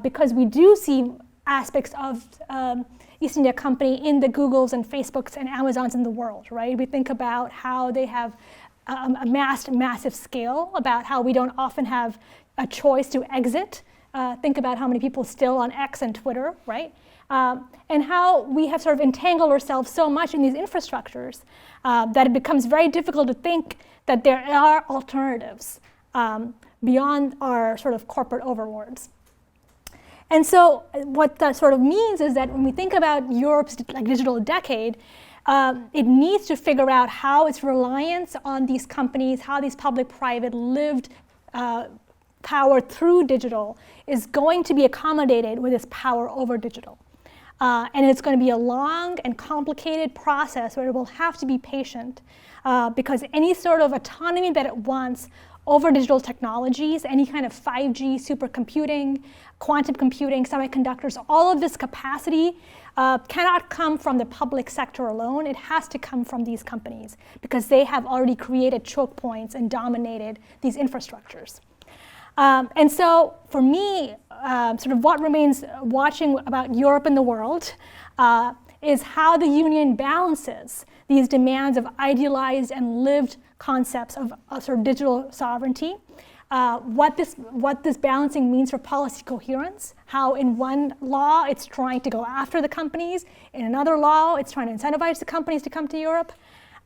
Because we do see aspects of East India Company in the Googles and Facebooks and Amazons in the world, right? We think about how they have amassed massive scale, about how we don't often have a choice to exit. Think about how many people still on X and Twitter, right? And how we have sort of entangled ourselves so much in these infrastructures that it becomes very difficult to think that there are alternatives beyond our sort of corporate overlords. And so what that sort of means is that when we think about Europe's digital decade, it needs to figure out how its reliance on these companies, how these public-private lived power through digital is going to be accommodated with its power over digital. And it's going to be a long and complicated process where it will have to be patient because any sort of autonomy that it wants over digital technologies, any kind of 5G supercomputing, quantum computing, semiconductors, all of this capacity cannot come from the public sector alone. It has to come from these companies because they have already created choke points and dominated these infrastructures. And so for me, sort of what remains watching about Europe and the world is how the Union balances these demands of idealized and lived concepts of sort of digital sovereignty, what this balancing means for policy coherence, how in one law it's trying to go after the companies, in another law it's trying to incentivize the companies to come to Europe,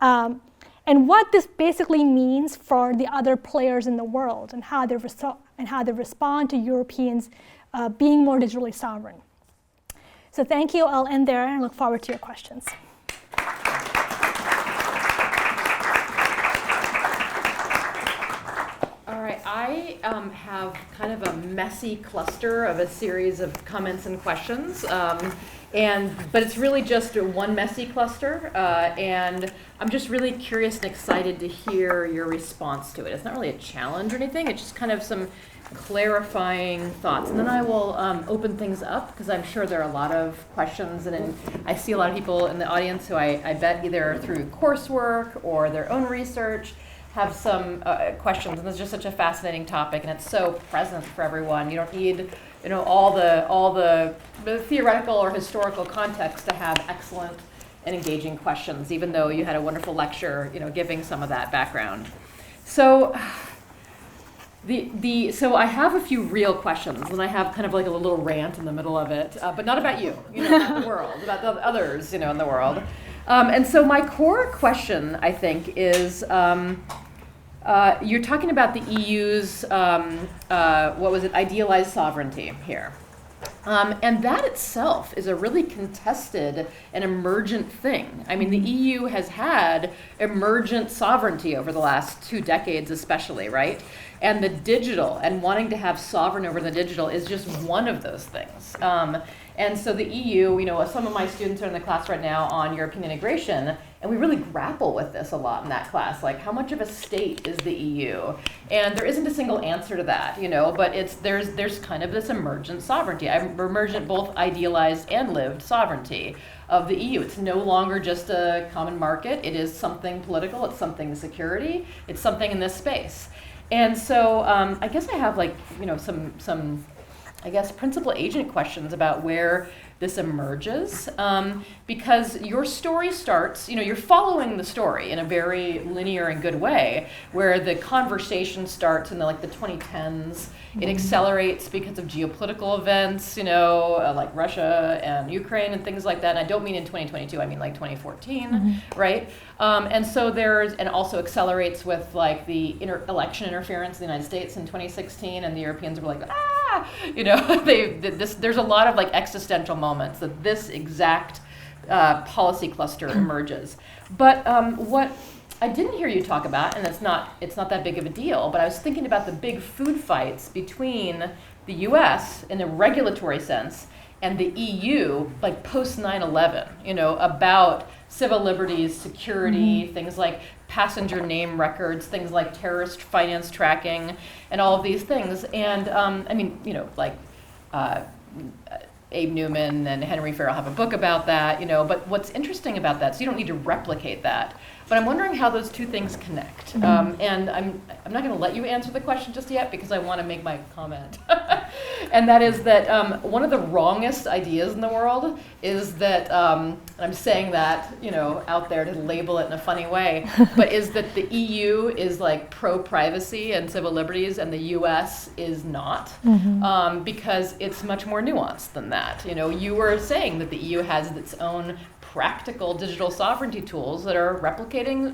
and what this basically means for the other players in the world and how they respond to Europeans being more digitally sovereign. So thank you, I'll end there and look forward to your questions. All right, I have kind of a messy cluster of a series of comments and questions, but it's really just one messy cluster, and I'm just really curious and excited to hear your response to it. It's not really a challenge or anything, it's just kind of some clarifying thoughts, and then I will open things up because I'm sure there are a lot of questions, and I see a lot of people in the audience who I bet either through coursework or their own research have some questions, and it's just such a fascinating topic, and it's so present for everyone. You don't need, all the theoretical or historical context to have excellent and engaging questions, even though you had a wonderful lecture, giving some of that background. So, so I have a few real questions, and I have kind of like a little rant in the middle of it, but not about you, about the world, about the others, in the world. And so my core question, I think, is You're talking about the EU's, idealized sovereignty here. And that itself is a really contested and emergent thing. I mean, the EU has had emergent sovereignty over the last 2 decades especially, right? And the digital, and wanting to have sovereign over the digital is just one of those things. And so the EU, some of my students are in the class right now on European integration, and we really grapple with this a lot in that class, like how much of a state is the EU? And there isn't a single answer to that, but there's kind of this emergent sovereignty, emergent both idealized and lived sovereignty of the EU. It's no longer just a common market, it is something political, it's something security, it's something in this space. And so I guess I have some principal agent questions about where this emerges, because your story starts, you're following the story in a very linear and good way, where the conversation starts in the 2010s. It accelerates because of geopolitical events, like Russia and Ukraine and things like that. And I don't mean in 2022, I mean 2014, right? And so and also accelerates with the election interference in the United States in 2016, and the Europeans were like, there's a lot of existential moments that this exact policy cluster emerges. But what I didn't hear you talk about, and it's not that big of a deal, but I was thinking about the big food fights between the US in a regulatory sense and the EU, post 9/11, about civil liberties, security, things like passenger name records, things like terrorist finance tracking, and all of these things. And Abe Newman and Henry Farrell have a book about that, but what's interesting about that, so you don't need to replicate that, but I'm wondering how those two things connect. And I'm not going to let you answer the question just yet because I want to make my comment. And that is that one of the wrongest ideas in the world is that, and I'm saying that, out there to label it in a funny way, but is that the EU is pro-privacy and civil liberties and the US is not, because it's much more nuanced than that. You were saying that the EU has its own practical digital sovereignty tools that are replicating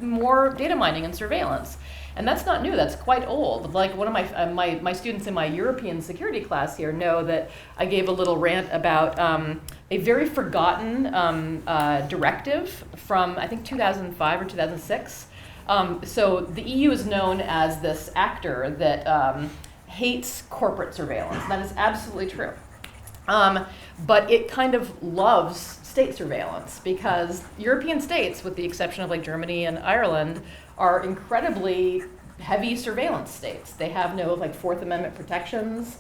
more data mining and surveillance. And that's not new, that's quite old. One of my students in my European security class here know that I gave a little rant about a very forgotten directive from, I think, 2005 or 2006. So the EU is known as this actor that hates corporate surveillance. That is absolutely true. But it kind of loves state surveillance because European states, with the exception of Germany and Ireland, are incredibly heavy surveillance states. They have no Fourth Amendment protections.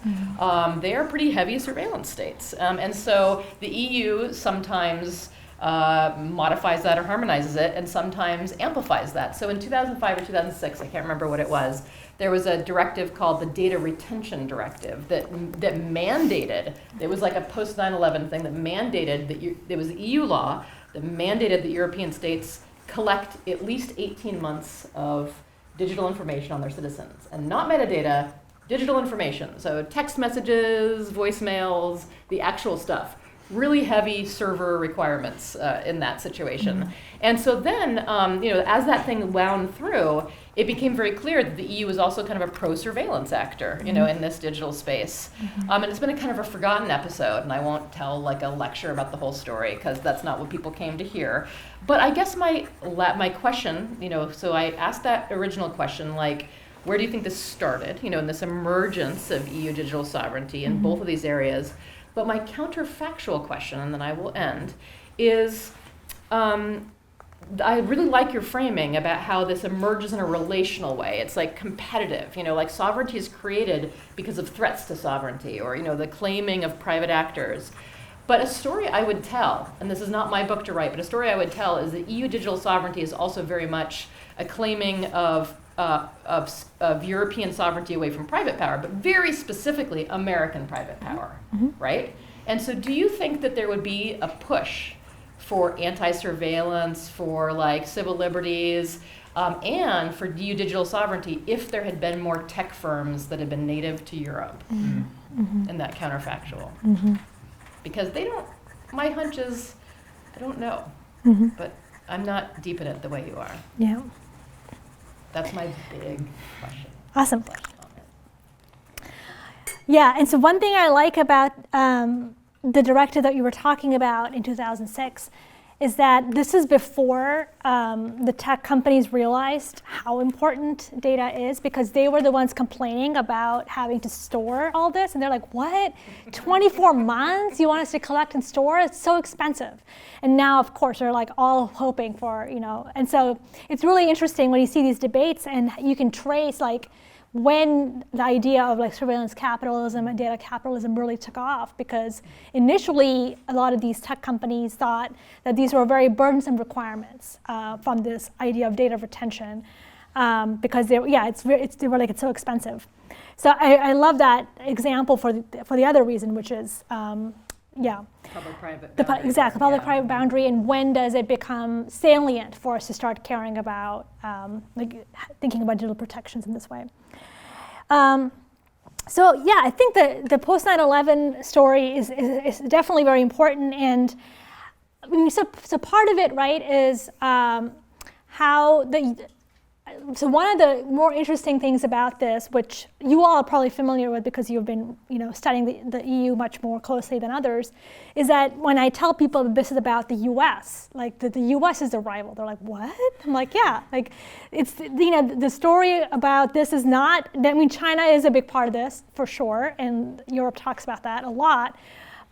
They are pretty heavy surveillance states. And so the EU sometimes modifies that or harmonizes it and sometimes amplifies that. So in 2005 or 2006, I can't remember what it was, there was a directive called the Data Retention Directive that mandated, it was a post 9/11 thing that mandated that there was EU law that mandated that European states collect at least 18 months of digital information on their citizens, and not metadata, digital information. So text messages, voicemails, the actual stuff. Really heavy server requirements in that situation. And so then, as that thing wound through, it became very clear that the EU was also kind of a pro-surveillance actor, in this digital space. And it's been a kind of a forgotten episode, and I won't tell a lecture about the whole story because that's not what people came to hear. But I guess my question, so I asked that original question, where do you think this started, in this emergence of EU digital sovereignty in both of these areas? But my counterfactual question, and then I will end, is I really like your framing about how this emerges in a relational way. It's competitive, sovereignty is created because of threats to sovereignty or, the claiming of private actors. But a story I would tell, and this is not my book to write, but a story I would tell is that EU digital sovereignty is also very much a claiming of European sovereignty away from private power, but very specifically American private power, right? And so do you think that there would be a push for anti-surveillance, for civil liberties, and for EU digital sovereignty if there had been more tech firms that had been native to Europe in that counterfactual? Because they don't, my hunch is, I don't know, but I'm not deep in it the way you are. Yeah. That's my big question. Awesome. Yeah, and so one thing I like about the directive that you were talking about in 2006 is that this is before the tech companies realized how important data is, because they were the ones complaining about having to store all this, and they're like, what? 24 months you want us to collect and store? It's so expensive. And now, of course, they're like all hoping for, and so it's really interesting when you see these debates and you can trace like when the idea of like surveillance capitalism and data capitalism really took off, because initially a lot of these tech companies thought that these were very burdensome requirements from this idea of data retention, because they were like, it's so expensive. So I love that example for the other reason, which is Public-private boundary. Exactly, public-private boundary, and when does it become salient for us to start caring about, thinking about digital protections in this way. So yeah, I think the post 9/11 story is definitely very important, and I mean, so part of it, right, is so one of the more interesting things about this, which you all are probably familiar with because you've been studying the EU much more closely than others, is that when I tell people that this is about the US, like the US is the rival, they're like, what? I'm like, yeah, like it's, the story about this is not, I mean, China is a big part of this for sure, and Europe talks about that a lot,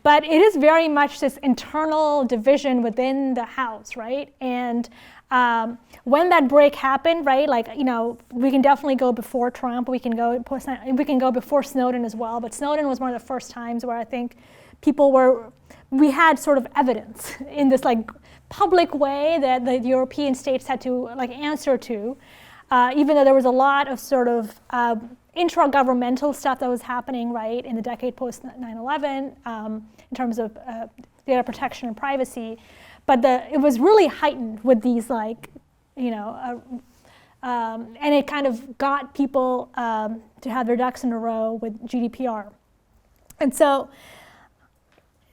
but it is very much this internal division within the house, right? And when that break happened, right, like, we can definitely go before Trump, we can go before Snowden as well, but Snowden was one of the first times where I think we had sort of evidence in this like public way that the European states had to like answer to, even though there was a lot of sort of intra-governmental stuff that was happening, right, in the decade post 9/11 in terms of data protection and privacy. But it was really heightened with these like, and it kind of got people to have their ducks in a row with GDPR. And so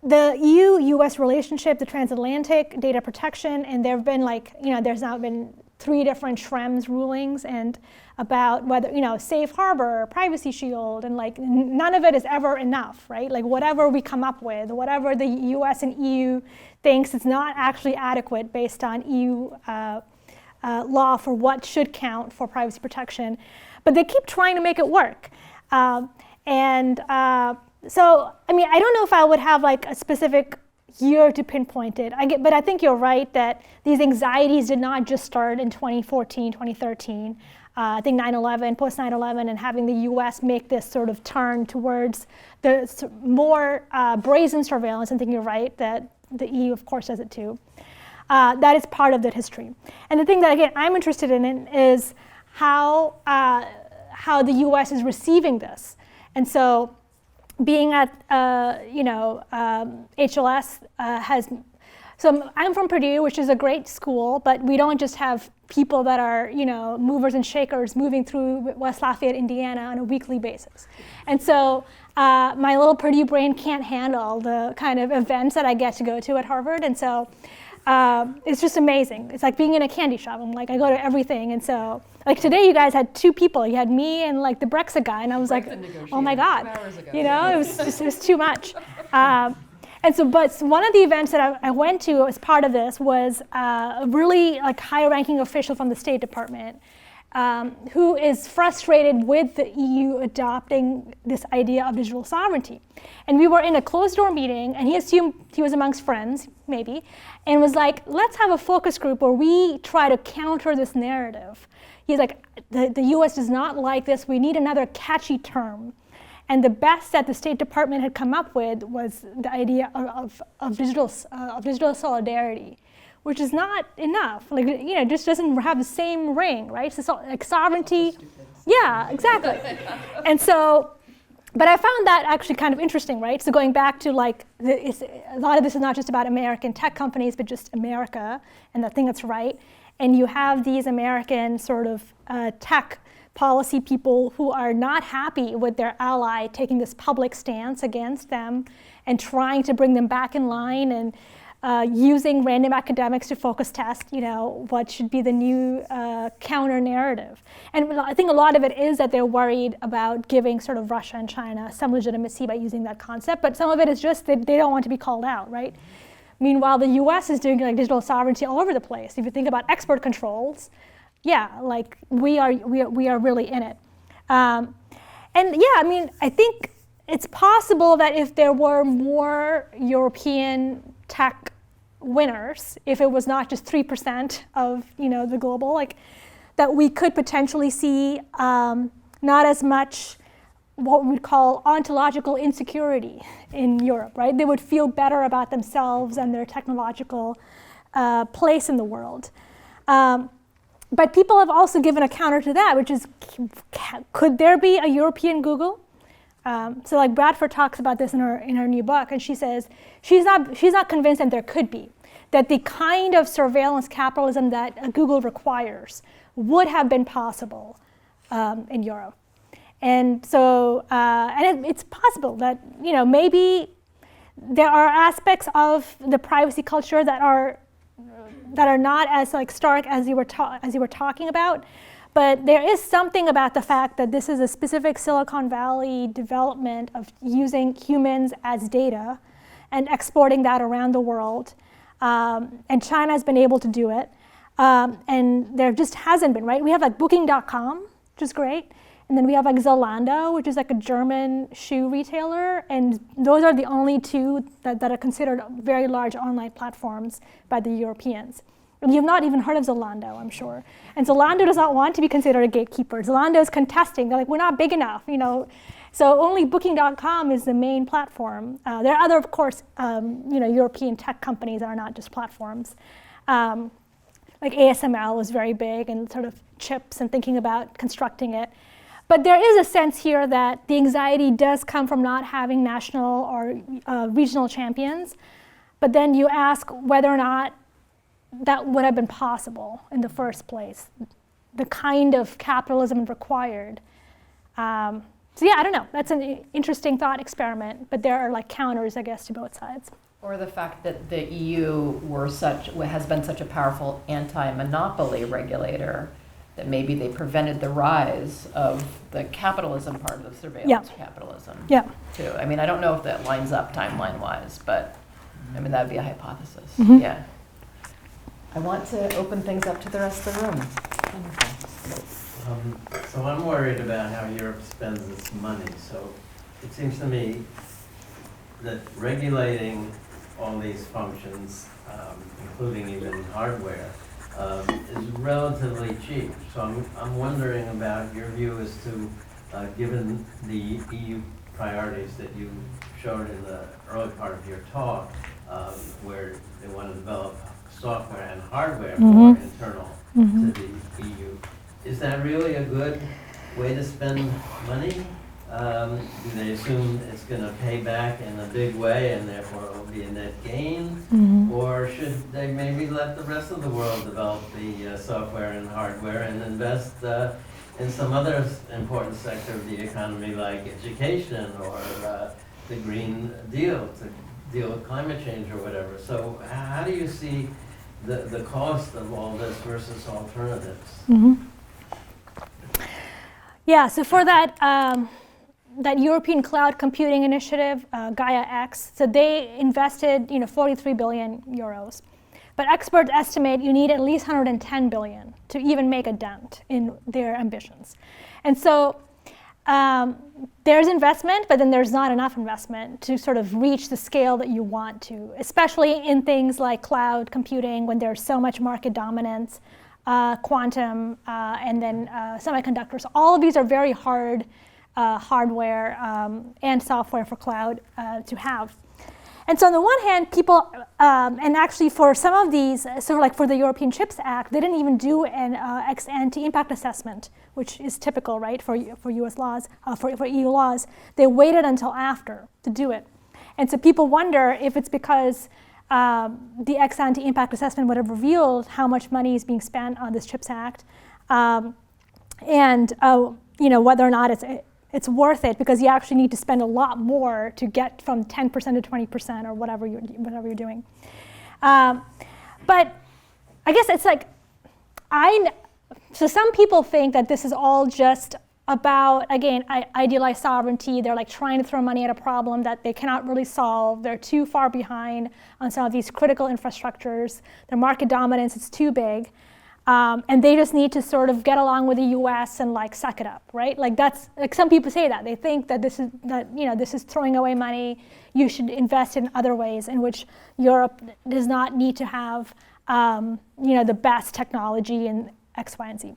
the EU-US relationship, the transatlantic data protection, and there have been like, there's now been 3 different Schrems rulings and about whether, safe harbor, privacy shield, and like none of it is ever enough, right? Like whatever we come up with, whatever the US and EU thinks is not actually adequate based on EU law for what should count for privacy protection, but they keep trying to make it work. So, I mean, I don't know if I would have like a specific year to pinpoint it. But I think you're right that these anxieties did not just start in 2014, 2013. I think 9/11, post 9/11, and having the US make this sort of turn towards the more brazen surveillance. I think you're right that the EU, of course, does it too. That is part of that history. And the thing that, again, I'm interested in is how the US is receiving this. And so being at, HLS so I'm from Purdue, which is a great school, but we don't just have people that are, movers and shakers moving through West Lafayette, Indiana on a weekly basis. And so my little Purdue brain can't handle the kind of events that I get to go to at Harvard. And so it's just amazing. It's like being in a candy shop. I'm like, I go to everything. And so like today you guys had 2 people. You had me and like the Brexit guy. And I was like, oh my God. 2 hours ago. It was too much. And so, but one of the events that I went to as part of this was a really like high-ranking official from the State Department who is frustrated with the EU adopting this idea of digital sovereignty. And we were in a closed-door meeting, and he assumed he was amongst friends, maybe, and was like, let's have a focus group where we try to counter this narrative. He's like, the US does not like this. We need another catchy term. And the best that the State Department had come up with was the idea of digital solidarity, which is not enough. Like, just doesn't have the same ring, right? So like sovereignty. Yeah, exactly. And so, but I found that actually kind of interesting, right? So going back to like, a lot of this is not just about American tech companies, but just America, and I think that's right. And you have these American sort of tech policy people who are not happy with their ally taking this public stance against them and trying to bring them back in line. And using random academics to focus test, what should be the new counter narrative. And I think a lot of it is that they're worried about giving sort of Russia and China some legitimacy by using that concept, but some of it is just that they don't want to be called out, right? Meanwhile, the US is doing like digital sovereignty all over the place. If you think about export controls, like we are really in it. And yeah, I mean, I think it's possible that if there were more European tech winners, if it was not just 3% of the global, like that we could potentially see not as much what we would call ontological insecurity in Europe, right? They would feel better about themselves and their technological place in the world. But people have also given a counter to that, which is, could there be a European Google? So like Bradford talks about this in her new book, and she says she's not convinced that there could be, that the kind of surveillance capitalism that Google requires would have been possible in Europe. And so, it's possible that maybe there are aspects of the privacy culture that are not as like stark as you were talking about. But there is something about the fact that this is a specific Silicon Valley development of using humans as data and exporting that around the world. And China has been able to do it. And there just hasn't been, right? We have like Booking.com, which is great. And then we have like Zalando, which is like a German shoe retailer. And those are the only two that are considered very large online platforms by the Europeans. And you've not even heard of Zalando, I'm sure. And Zalando does not want to be considered a gatekeeper. Zalando is contesting. They're like, we're not big enough, So only Booking.com is the main platform. There are other, of course, European tech companies that are not just platforms. Like ASML is very big and sort of chips and thinking about constructing it. But there is a sense here that the anxiety does come from not having national or regional champions. But then you ask whether or not that would have been possible in the first place, the kind of capitalism required. So yeah, I don't know. That's an interesting thought experiment, but there are like counters, I guess, to both sides. Or the fact that the EU has been such a powerful anti-monopoly regulator that maybe they prevented the rise of the capitalism part of the surveillance capitalism too. I mean, I don't know if that lines up timeline-wise, but I mean, that would be a hypothesis. Mm-hmm. Yeah. I want to open things up to the rest of the room. So I'm worried about how Europe spends its money. So it seems to me that regulating all these functions, including even hardware, is relatively cheap. So I'm wondering about your view as to, given the EU priorities that you showed in the early part of your talk, where they want to develop software and hardware more internal to the EU. Is that really a good way to spend money? Do they assume it's going to pay back in a big way and therefore it will be a net gain? Or should they maybe let the rest of the world develop the software and hardware and invest in some other important sector of the economy like education or the Green Deal to deal with climate change or whatever? So how do you see the cost of all this versus alternatives? Yeah, so for that European Cloud Computing Initiative, Gaia X, so they invested 43 billion euros. But experts estimate you need at least 110 billion to even make a dent in their ambitions. And so there's investment, but then there's not enough investment to sort of reach the scale that you want to, especially in things like cloud computing when there's so much market dominance, quantum, and then semiconductors. All of these are very hard hardware and software for cloud to have. And so on the one hand, people, and actually for some of these, so like for the European Chips Act, they didn't even do an ex-ante impact assessment, which is typical, right, for US laws, for EU laws. They waited until after to do it. And so people wonder if it's because the ex-ante impact assessment would have revealed how much money is being spent on this Chips Act, and whether or not it's worth it, because you actually need to spend a lot more to get from 10% to 20% or whatever you're doing. But I guess it's like, so some people think that this is all just about, again, idealized sovereignty. They're like trying to throw money at a problem that they cannot really solve. They're too far behind on some of these critical infrastructures. Their market dominance is too big. And they just need to sort of get along with the U.S. and like suck it up, right? Like that's, like some people say that. They think that this is throwing away money. You should invest in other ways in which Europe does not need to have, the best technology in X, Y, and Z.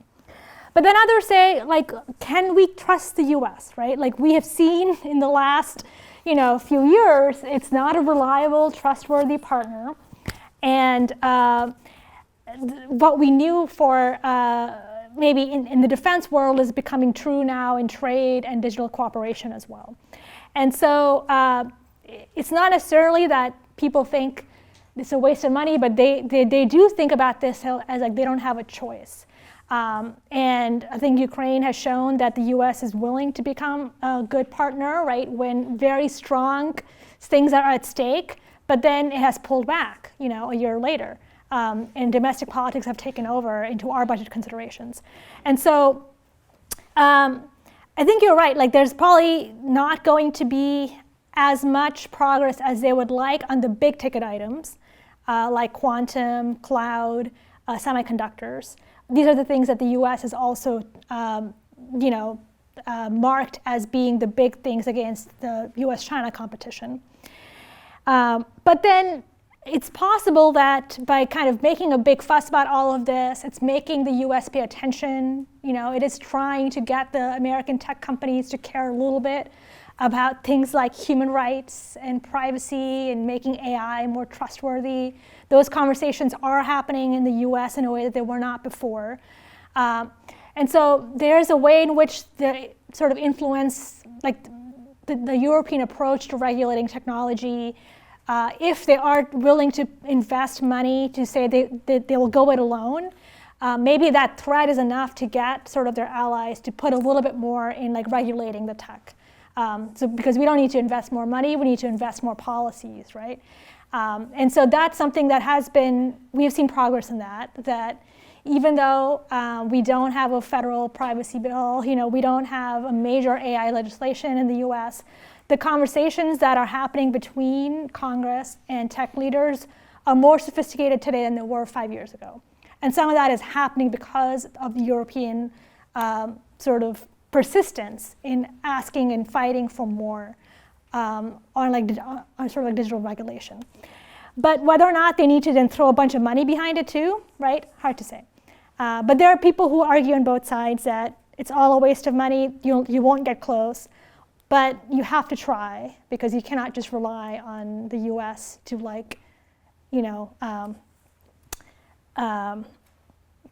But then others say, like, can we trust the U.S., right? Like we have seen in the last, few years, it's not a reliable, trustworthy partner. And what we knew for maybe in the defense world is becoming true now in trade and digital cooperation as well. And so it's not necessarily that people think it's a waste of money, but they do think about this as like they don't have a choice. And I think Ukraine has shown that the U.S. is willing to become a good partner, right, when very strong things are at stake, but then it has pulled back, a year later. And domestic politics have taken over into our budget considerations. And so I think you're right, like there's probably not going to be as much progress as they would like on the big ticket items, like quantum, cloud, semiconductors. These are the things that the U.S. has also, marked as being the big things against the U.S.-China competition. But then it's possible that by kind of making a big fuss about all of this, it's making the U.S. pay attention. It is trying to get the American tech companies to care a little bit about things like human rights and privacy and making AI more trustworthy. Those conversations are happening in the US in a way that they were not before. And so there's a way in which the sort of influence, like the European approach to regulating technology, if they are willing to invest money to say they will go it alone, maybe that threat is enough to get sort of their allies to put a little bit more in like regulating the tech. So because we don't need to invest more money, we need to invest more policies, right? And so that's something that we have seen progress in that even though we don't have a federal privacy bill, we don't have a major AI legislation in the US, the conversations that are happening between Congress and tech leaders are more sophisticated today than they were 5 years ago. And some of that is happening because of the European sort of persistence in asking and fighting for more on sort of like digital regulation. But whether or not they need to then throw a bunch of money behind it too, right? Hard to say. But there are people who argue on both sides that it's all a waste of money, you won't get close, but you have to try because you cannot just rely on the US to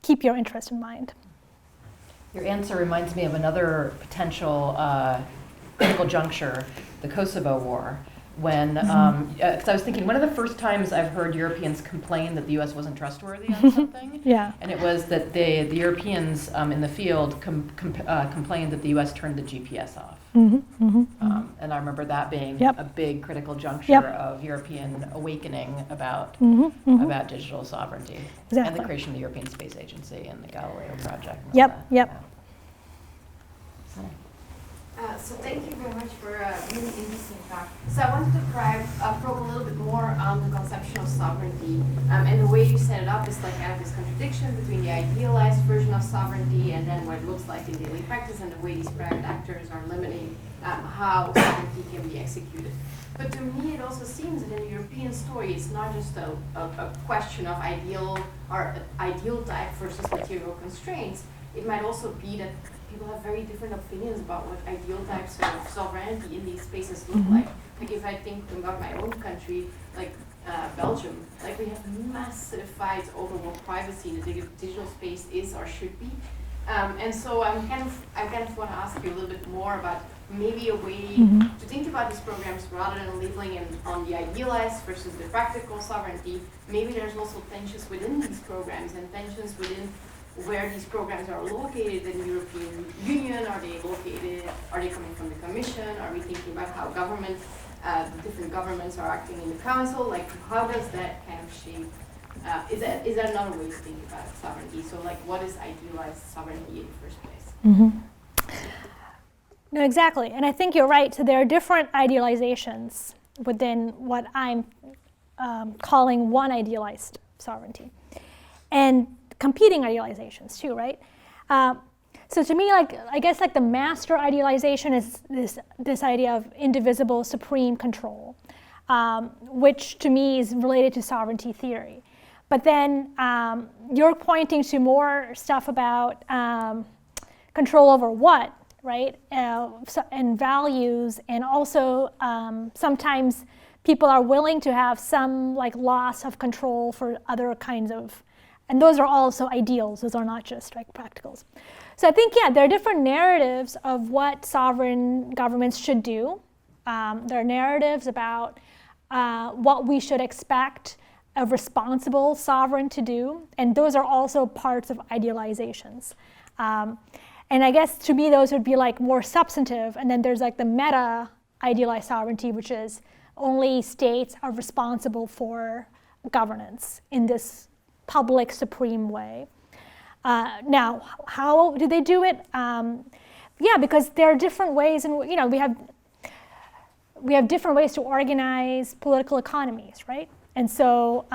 keep your interest in mind. Your answer reminds me of another potential critical juncture, the Kosovo War, when, because I was thinking, one of the first times I've heard Europeans complain that the U.S. wasn't trustworthy on something, and it was that the Europeans in the field complained that the U.S. turned the GPS off. And I remember that being a big critical juncture of European awakening about digital sovereignty and the creation of the European Space Agency and the Galileo project. So thank you very much for a really interesting talk. So I wanted to probe a little bit more on the conception of sovereignty. And the way you set it up is like kind of this contradiction between the idealized version of sovereignty and then what it looks like in daily practice and the way these private actors are limiting how sovereignty can be executed. But to me, it also seems that in the European story, it's not just a question of ideal type versus material constraints. It might also be that people have very different opinions about what ideal types of sovereignty in these spaces look like. Like if I think about my own country, like Belgium, like we have massive fights over what privacy in the digital space is or should be. And so I kind of want to ask you a little bit more about maybe a way to think about these programs rather than labeling them on the idealized versus the practical sovereignty. Maybe there's also tensions within these programs and tensions within where these programs are located in the European Union. Are they coming from the Commission? Are we thinking about how government the different governments are acting in the council, like how does that kind of shape, is that another way to think about sovereignty? So like what is idealized sovereignty in the first place? Mm-hmm. No, exactly. And I think you're right. So there are different idealizations within what I'm calling one idealized sovereignty. And competing idealizations too, right? So to me, like I guess like the master idealization is this idea of indivisible supreme control, which to me is related to sovereignty theory. But then you're pointing to more stuff about control over what, right? And values, and also sometimes people are willing to have some like loss of control for other kinds of, and those are also ideals. Those are not just like practicals. So I think, yeah, there are different narratives of what sovereign governments should do. There are narratives about what we should expect a responsible sovereign to do, and those are also parts of idealizations. And I guess to me those would be like more substantive, and then there's like the meta idealized sovereignty, which is only states are responsible for governance in this public supreme way. Now, how do they do it? Yeah, because there are different ways, and we have different ways to organize political economies, right? And so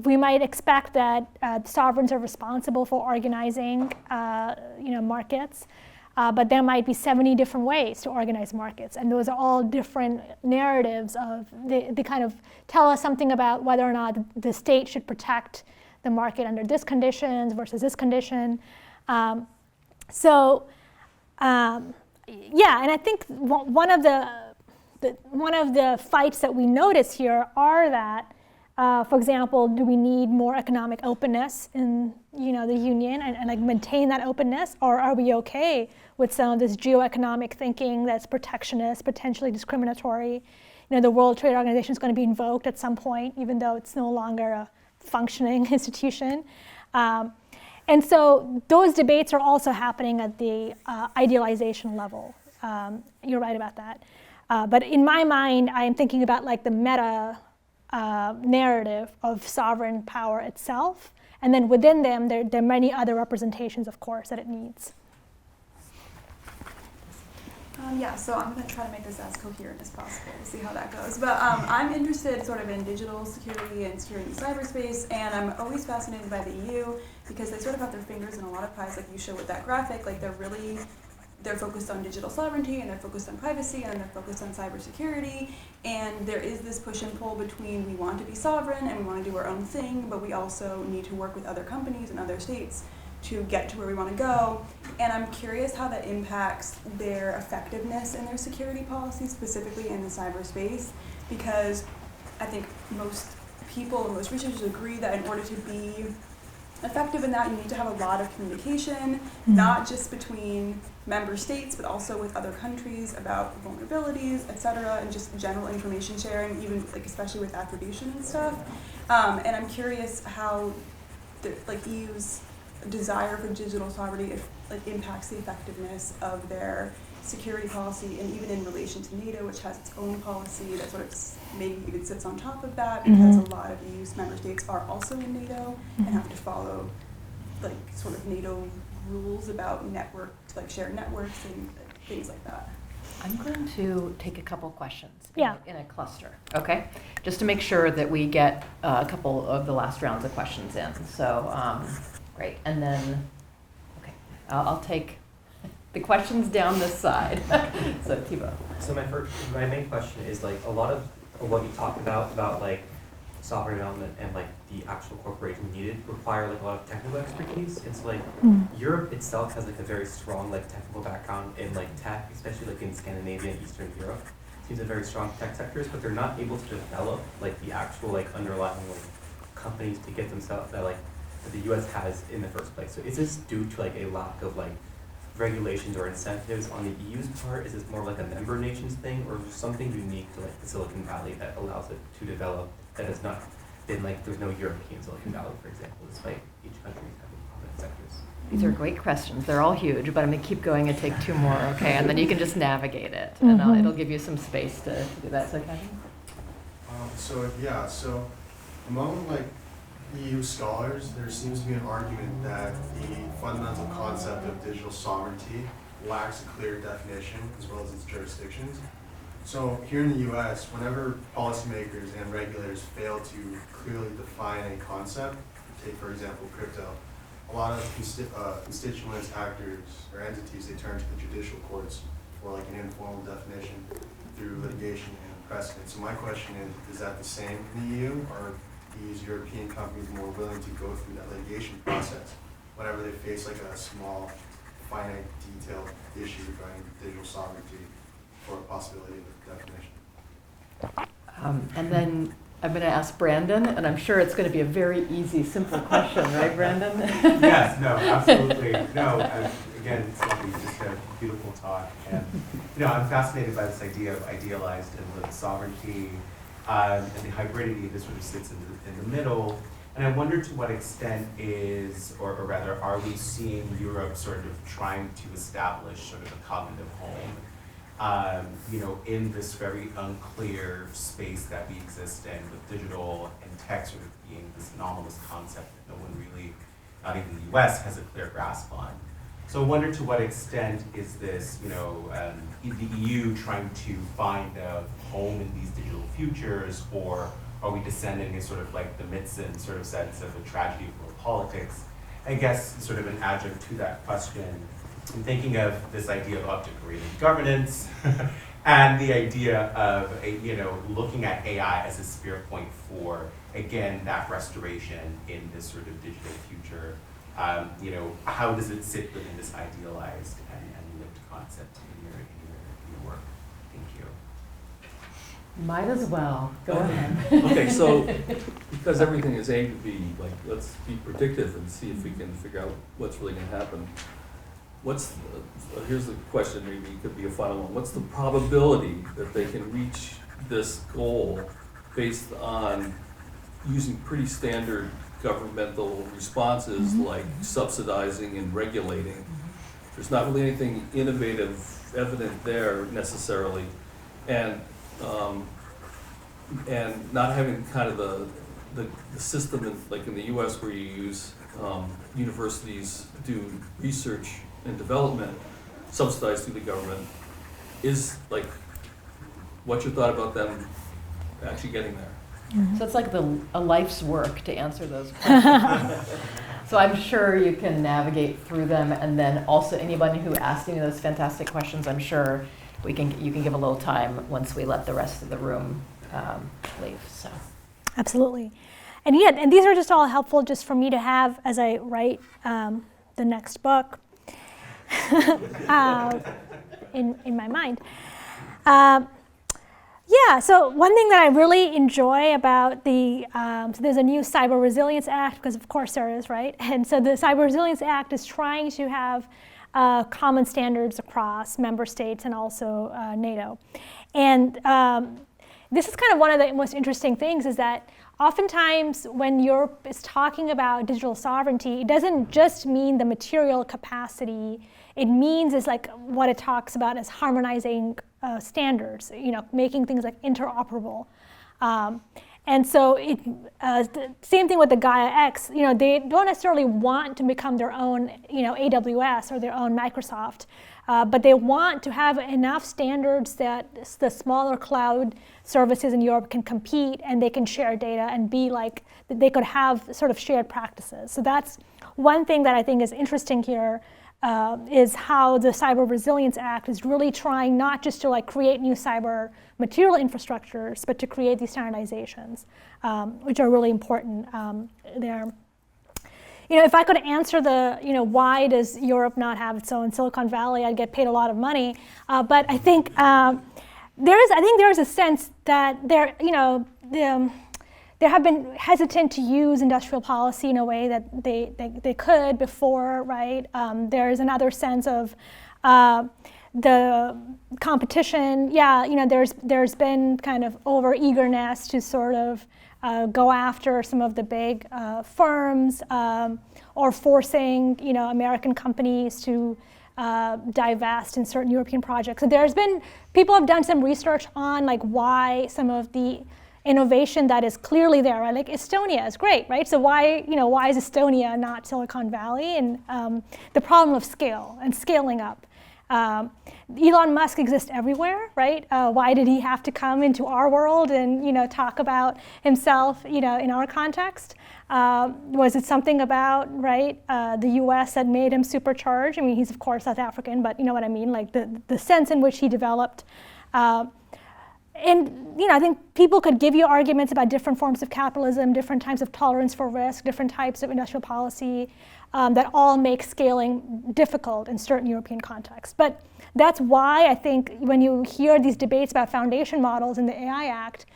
we might expect that sovereigns are responsible for organizing, markets, but there might be 70 different ways to organize markets, and those are all different narratives of they kind of tell us something about whether or not the state should protect the market under this conditions versus this condition. Yeah, and I think one of the fights that we notice here are that, for example, do we need more economic openness in the union and like maintain that openness, or are we okay with some of this geoeconomic thinking that's protectionist, potentially discriminatory? The World Trade Organization is going to be invoked at some point, even though it's no longer a functioning institution. And so those debates are also happening at the idealization level. You're right about that. But in my mind, I am thinking about like the meta narrative of sovereign power itself. And then within them, there are many other representations, of course, that it needs. Yeah, so I'm going to try to make this as coherent as possible. We'll see how that goes. But I'm interested sort of in digital security and securing cyberspace, and I'm always fascinated by the EU because they sort of have their fingers in a lot of pies, like you show with that graphic. Like they're focused on digital sovereignty, and they're focused on privacy, and they're focused on cybersecurity. And there is this push and pull between we want to be sovereign and we want to do our own thing, but we also need to work with other companies and other states to get to where we want to go. And I'm curious how that impacts their effectiveness in their security policies, specifically in the cyberspace, because I think most people and most researchers agree that in order to be effective in that, you need to have a lot of communication, not just between member states, but also with other countries about vulnerabilities, et cetera, and just general information sharing, even like especially with attribution and stuff. And I'm curious how the EU's desire for digital sovereignty impacts the effectiveness of their security policy, and even in relation to NATO, which has its own policy that sort of maybe even sits on top of that, because a lot of EU member states are also in NATO and have to follow like sort of NATO rules about shared networks and things like that. I'm going to take a couple questions Yeah. in a cluster, okay? Just to make sure that we get a couple of the last rounds of questions in. So, great. And then, okay, I'll take the questions down this side. So, Thibaut. So my main question is like a lot of what you talked about like software development and like the actual corporation needed require like a lot of technical expertise. And so like Europe itself has like a very strong like technical background in like tech, especially like in Scandinavia and Eastern Europe. Seems a very strong tech sectors, but they're not able to develop like the actual like underlying like companies to get themselves that like that the US has in the first place. So is this due to like a lack of like regulations or incentives on the EU's part? Is this more like a member nations thing, or is there something unique to like the Silicon Valley that allows it to develop that has not been like, there's no European Silicon Valley, for example, despite each country having prominent sectors? These are great questions. They're all huge, but I'm going to keep going and take two more, okay? And then you can just navigate it, and it'll give you some space to do that. So, Kevin? So among like EU scholars, there seems to be an argument that the fundamental concept of digital sovereignty lacks a clear definition as well as its jurisdictions. So here in the US, whenever policymakers and regulators fail to clearly define a concept, take for example crypto, a lot of constituents, actors, or entities, they turn to the judicial courts for like an informal definition through litigation and precedent. So my question is that the same in the EU, or are these European companies more willing to go through that litigation process whenever they face like a small, finite, detailed issue regarding digital sovereignty for a possibility of definition? And then I'm going to ask Brandon, and I'm sure it's going to be a very easy, simple question, right, Brandon? Yes, no, absolutely. No, again, it's lovely, just a beautiful talk. And, I'm fascinated by this idea of idealized and lived sovereignty, and the hybridity that sort of sits in the middle. And I wonder to what extent or rather, are we seeing Europe sort of trying to establish sort of a cognitive home, in this very unclear space that we exist in, with digital and tech sort of being this anomalous concept that no one really, not even the US, has a clear grasp on. So I wonder to what extent is this, the EU trying to find a home in these digital futures, or are we descending in sort of like the Mitzen sort of sense of a tragedy of world politics? I guess sort of an adjunct to that question, I'm thinking of this idea of object-oriented governance and the idea of looking at AI as a spear point for, again, that restoration in this sort of digital future. How does it sit within this idealized and lived concept in your work? Thank you. Might as well. Go ahead. Okay, so because everything is A to B, like let's be predictive and see if we can figure out what's really going to happen. Here's the question, maybe it could be a final one. What's the probability that they can reach this goal based on using pretty standard governmental responses like subsidizing and regulating? There's not really anything innovative evident there necessarily, and not having kind of the system like in the U.S. where you use universities do research and development subsidized through the government is like, what's your thought about them actually getting there? So it's like a life's work to answer those questions. So I'm sure you can navigate through them, and then also anybody who asked any of those fantastic questions, I'm sure you can give a little time once we let the rest of the room leave. So Absolutely. And these are just all helpful just for me to have as I write the next book in my mind. So one thing that I really enjoy about so there's a new Cyber Resilience Act, because of course there is, right? And so the Cyber Resilience Act is trying to have common standards across member states and also NATO. And this is kind of one of the most interesting things, is that oftentimes when Europe is talking about digital sovereignty, it doesn't just mean the material capacity. It means is like what it talks about as harmonizing standards, making things like interoperable. And so the same thing with the Gaia X, they don't necessarily want to become their own, AWS or their own Microsoft, but they want to have enough standards that the smaller cloud services in Europe can compete and they can share data and be like, they could have sort of shared practices. So that's one thing that I think is interesting here, is how the Cyber Resilience Act is really trying not just to create new cyber material infrastructures, but to create these standardizations, which are really important there. If I could answer the, why does Europe not have its own Silicon Valley, I'd get paid a lot of money. But I think there is a sense that they have been hesitant to use industrial policy in a way that they could before, right? There's another sense of the competition. There's been kind of over eagerness to sort of go after some of the big firms, or forcing, American companies to divest in certain European projects. So people have done some research on like why some of the innovation that is clearly there, right? Like Estonia is great, right? So why is Estonia not Silicon Valley? And the problem of scale and scaling up. Elon Musk exists everywhere, right? Why did he have to come into our world and talk about himself, in our context? Was it something about, right, the U.S. that made him supercharged? I mean, he's of course South African, but you know what I mean, like the sense in which he developed. And I think people could give you arguments about different forms of capitalism, different types of tolerance for risk, different types of industrial policy that all make scaling difficult in certain European contexts. But that's why I think when you hear these debates about foundation models in the AI Act,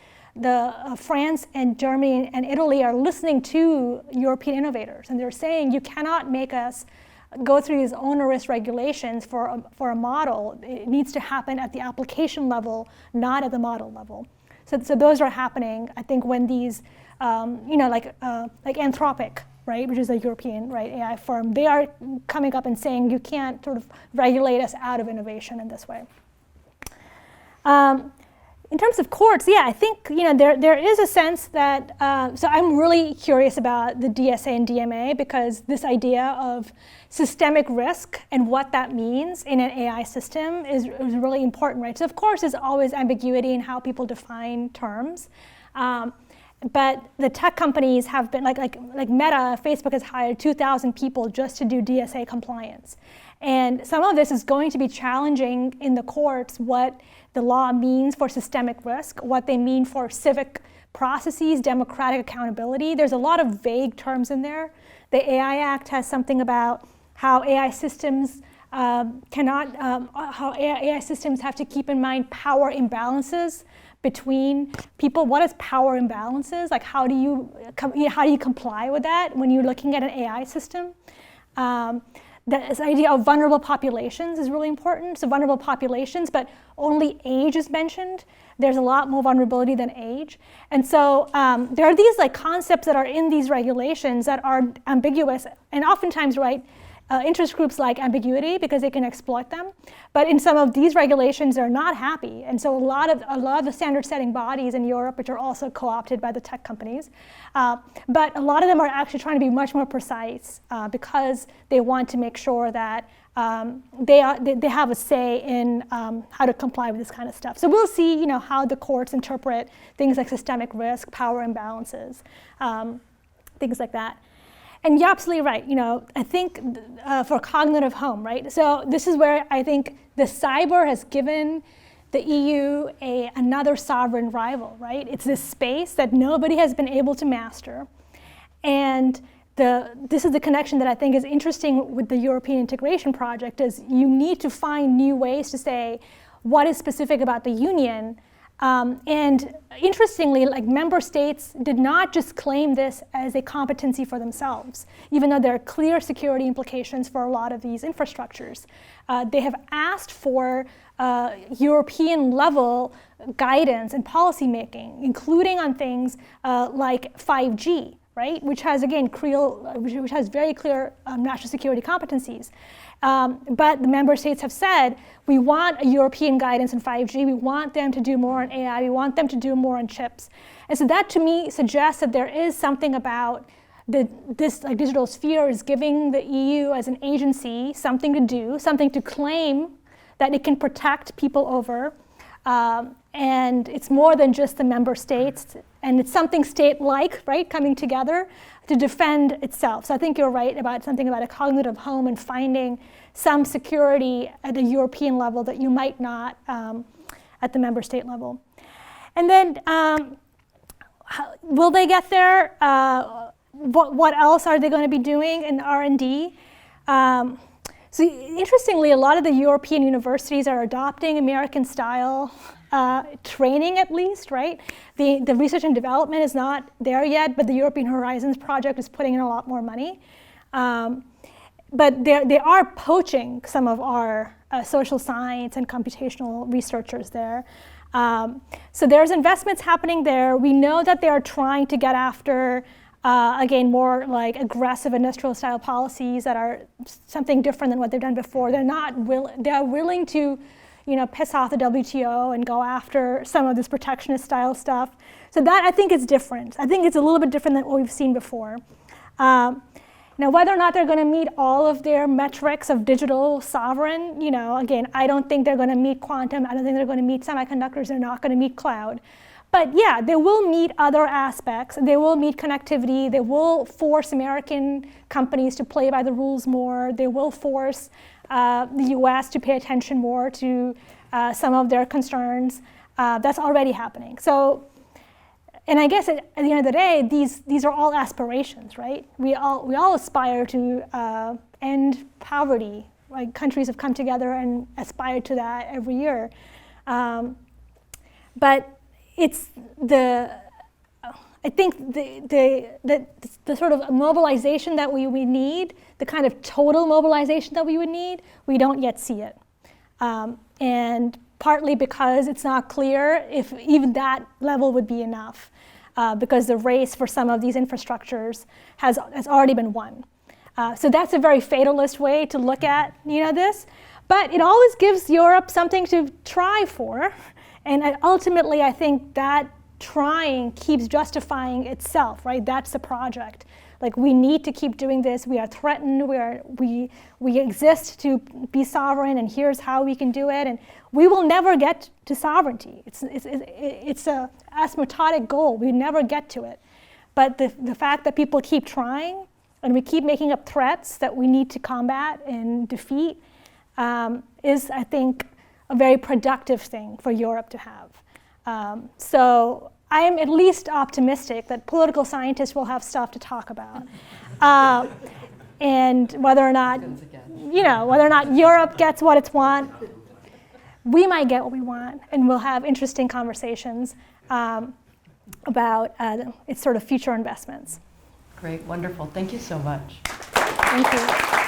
France and Germany and Italy are listening to European innovators, and they're saying you cannot make us go through these onerous regulations for a model. It needs to happen at the application level, not at the model level. So those are happening, I think, when these, like Anthropic, right, which is a European, right, AI firm, they are coming up and saying you can't sort of regulate us out of innovation in this way. In terms of courts, yeah, I think there is a sense that, so I'm really curious about the DSA and DMA because this idea of systemic risk and what that means in an AI system is really important, right? So of course there's always ambiguity in how people define terms. But the tech companies have been, like Meta, Facebook has hired 2,000 people just to do DSA compliance. And some of this is going to be challenging in the courts what the law means for systemic risk, what they mean for civic processes, democratic accountability. There's a lot of vague terms in there. The AI Act has something about how AI systems how AI systems have to keep in mind power imbalances between people. What is power imbalances? Like how do you comply with that when you're looking at an AI system? This idea of vulnerable populations is really important. So vulnerable populations, but only age is mentioned. There's a lot more vulnerability than age. And so there are these like concepts that are in these regulations that are ambiguous and oftentimes, right, interest groups like ambiguity because they can exploit them. But in some of these regulations, they're not happy. And so a lot of the standard setting bodies in Europe, which are also co-opted by the tech companies, but a lot of them are actually trying to be much more precise because they want to make sure that they have a say in how to comply with this kind of stuff. So we'll see, how the courts interpret things like systemic risk, power imbalances, things like that. And you're absolutely right. I think for cognitive home, right? So this is where I think the cyber has given the EU another sovereign rival, right? It's this space that nobody has been able to master. And this is the connection that I think is interesting with the European integration project is you need to find new ways to say what is specific about the union. And interestingly, like member states did not just claim this as a competency for themselves, even though there are clear security implications for a lot of these infrastructures. They have asked for European level guidance and policy making, including on things like 5G, right? Which has, again, which has very clear national security competencies. But the member states have said, we want a European guidance in 5G, we want them to do more on AI, we want them to do more on chips. And so that to me suggests that there is something about this digital sphere is giving the EU as an agency something to do, something to claim that it can protect people over. And it's more than just the member states, and it's something state-like, right, coming together to defend itself. So I think you're right about something about a cognitive home and finding some security at the European level that you might not at the member state level. And then will they get there? What else are they going to be doing in R&D? So interestingly, a lot of the European universities are adopting American-style training, at least, right? The research and development is not there yet, but the European Horizons project is putting in a lot more money. But they are poaching some of our social science and computational researchers there. So there's investments happening there. We know that they are trying to get after Again, more like aggressive industrial style policies that are something different than what they've done before. They're willing to, piss off the WTO and go after some of this protectionist style stuff. So that I think is different. I think it's a little bit different than what we've seen before. Now, whether or not they're going to meet all of their metrics of digital sovereign, again, I don't think they're going to meet quantum. I don't think they're going to meet semiconductors. They're not going to meet cloud. But yeah, they will meet other aspects. They will meet connectivity. They will force American companies to play by the rules more. They will force the US to pay attention more to some of their concerns. That's already happening. So, and I guess at the end of the day, these are all aspirations, right? We all aspire to end poverty. Like countries have come together and aspired to that every year. But it's I think the sort of mobilization that we need, the kind of total mobilization that we would need, we don't yet see it. And partly because it's not clear if even that level would be enough, because the race for some of these infrastructures has already been won. So that's a very fatalist way to look at this, but it always gives Europe something to try for, and ultimately I think that trying keeps justifying itself, right? That's the project. Like, we need to keep doing this. We are threatened. We exist to be sovereign, and here's how we can do it. And we will never get to sovereignty. It's a asymptotic goal. We never get to it. But the fact that people keep trying, and we keep making up threats that we need to combat and defeat, is, I think, a very productive thing for Europe to have. So I'm at least optimistic that political scientists will have stuff to talk about. And whether or not Europe gets what it's want, we might get what we want, and we'll have interesting conversations about its sort of future investments. Great, wonderful. Thank you so much. Thank you.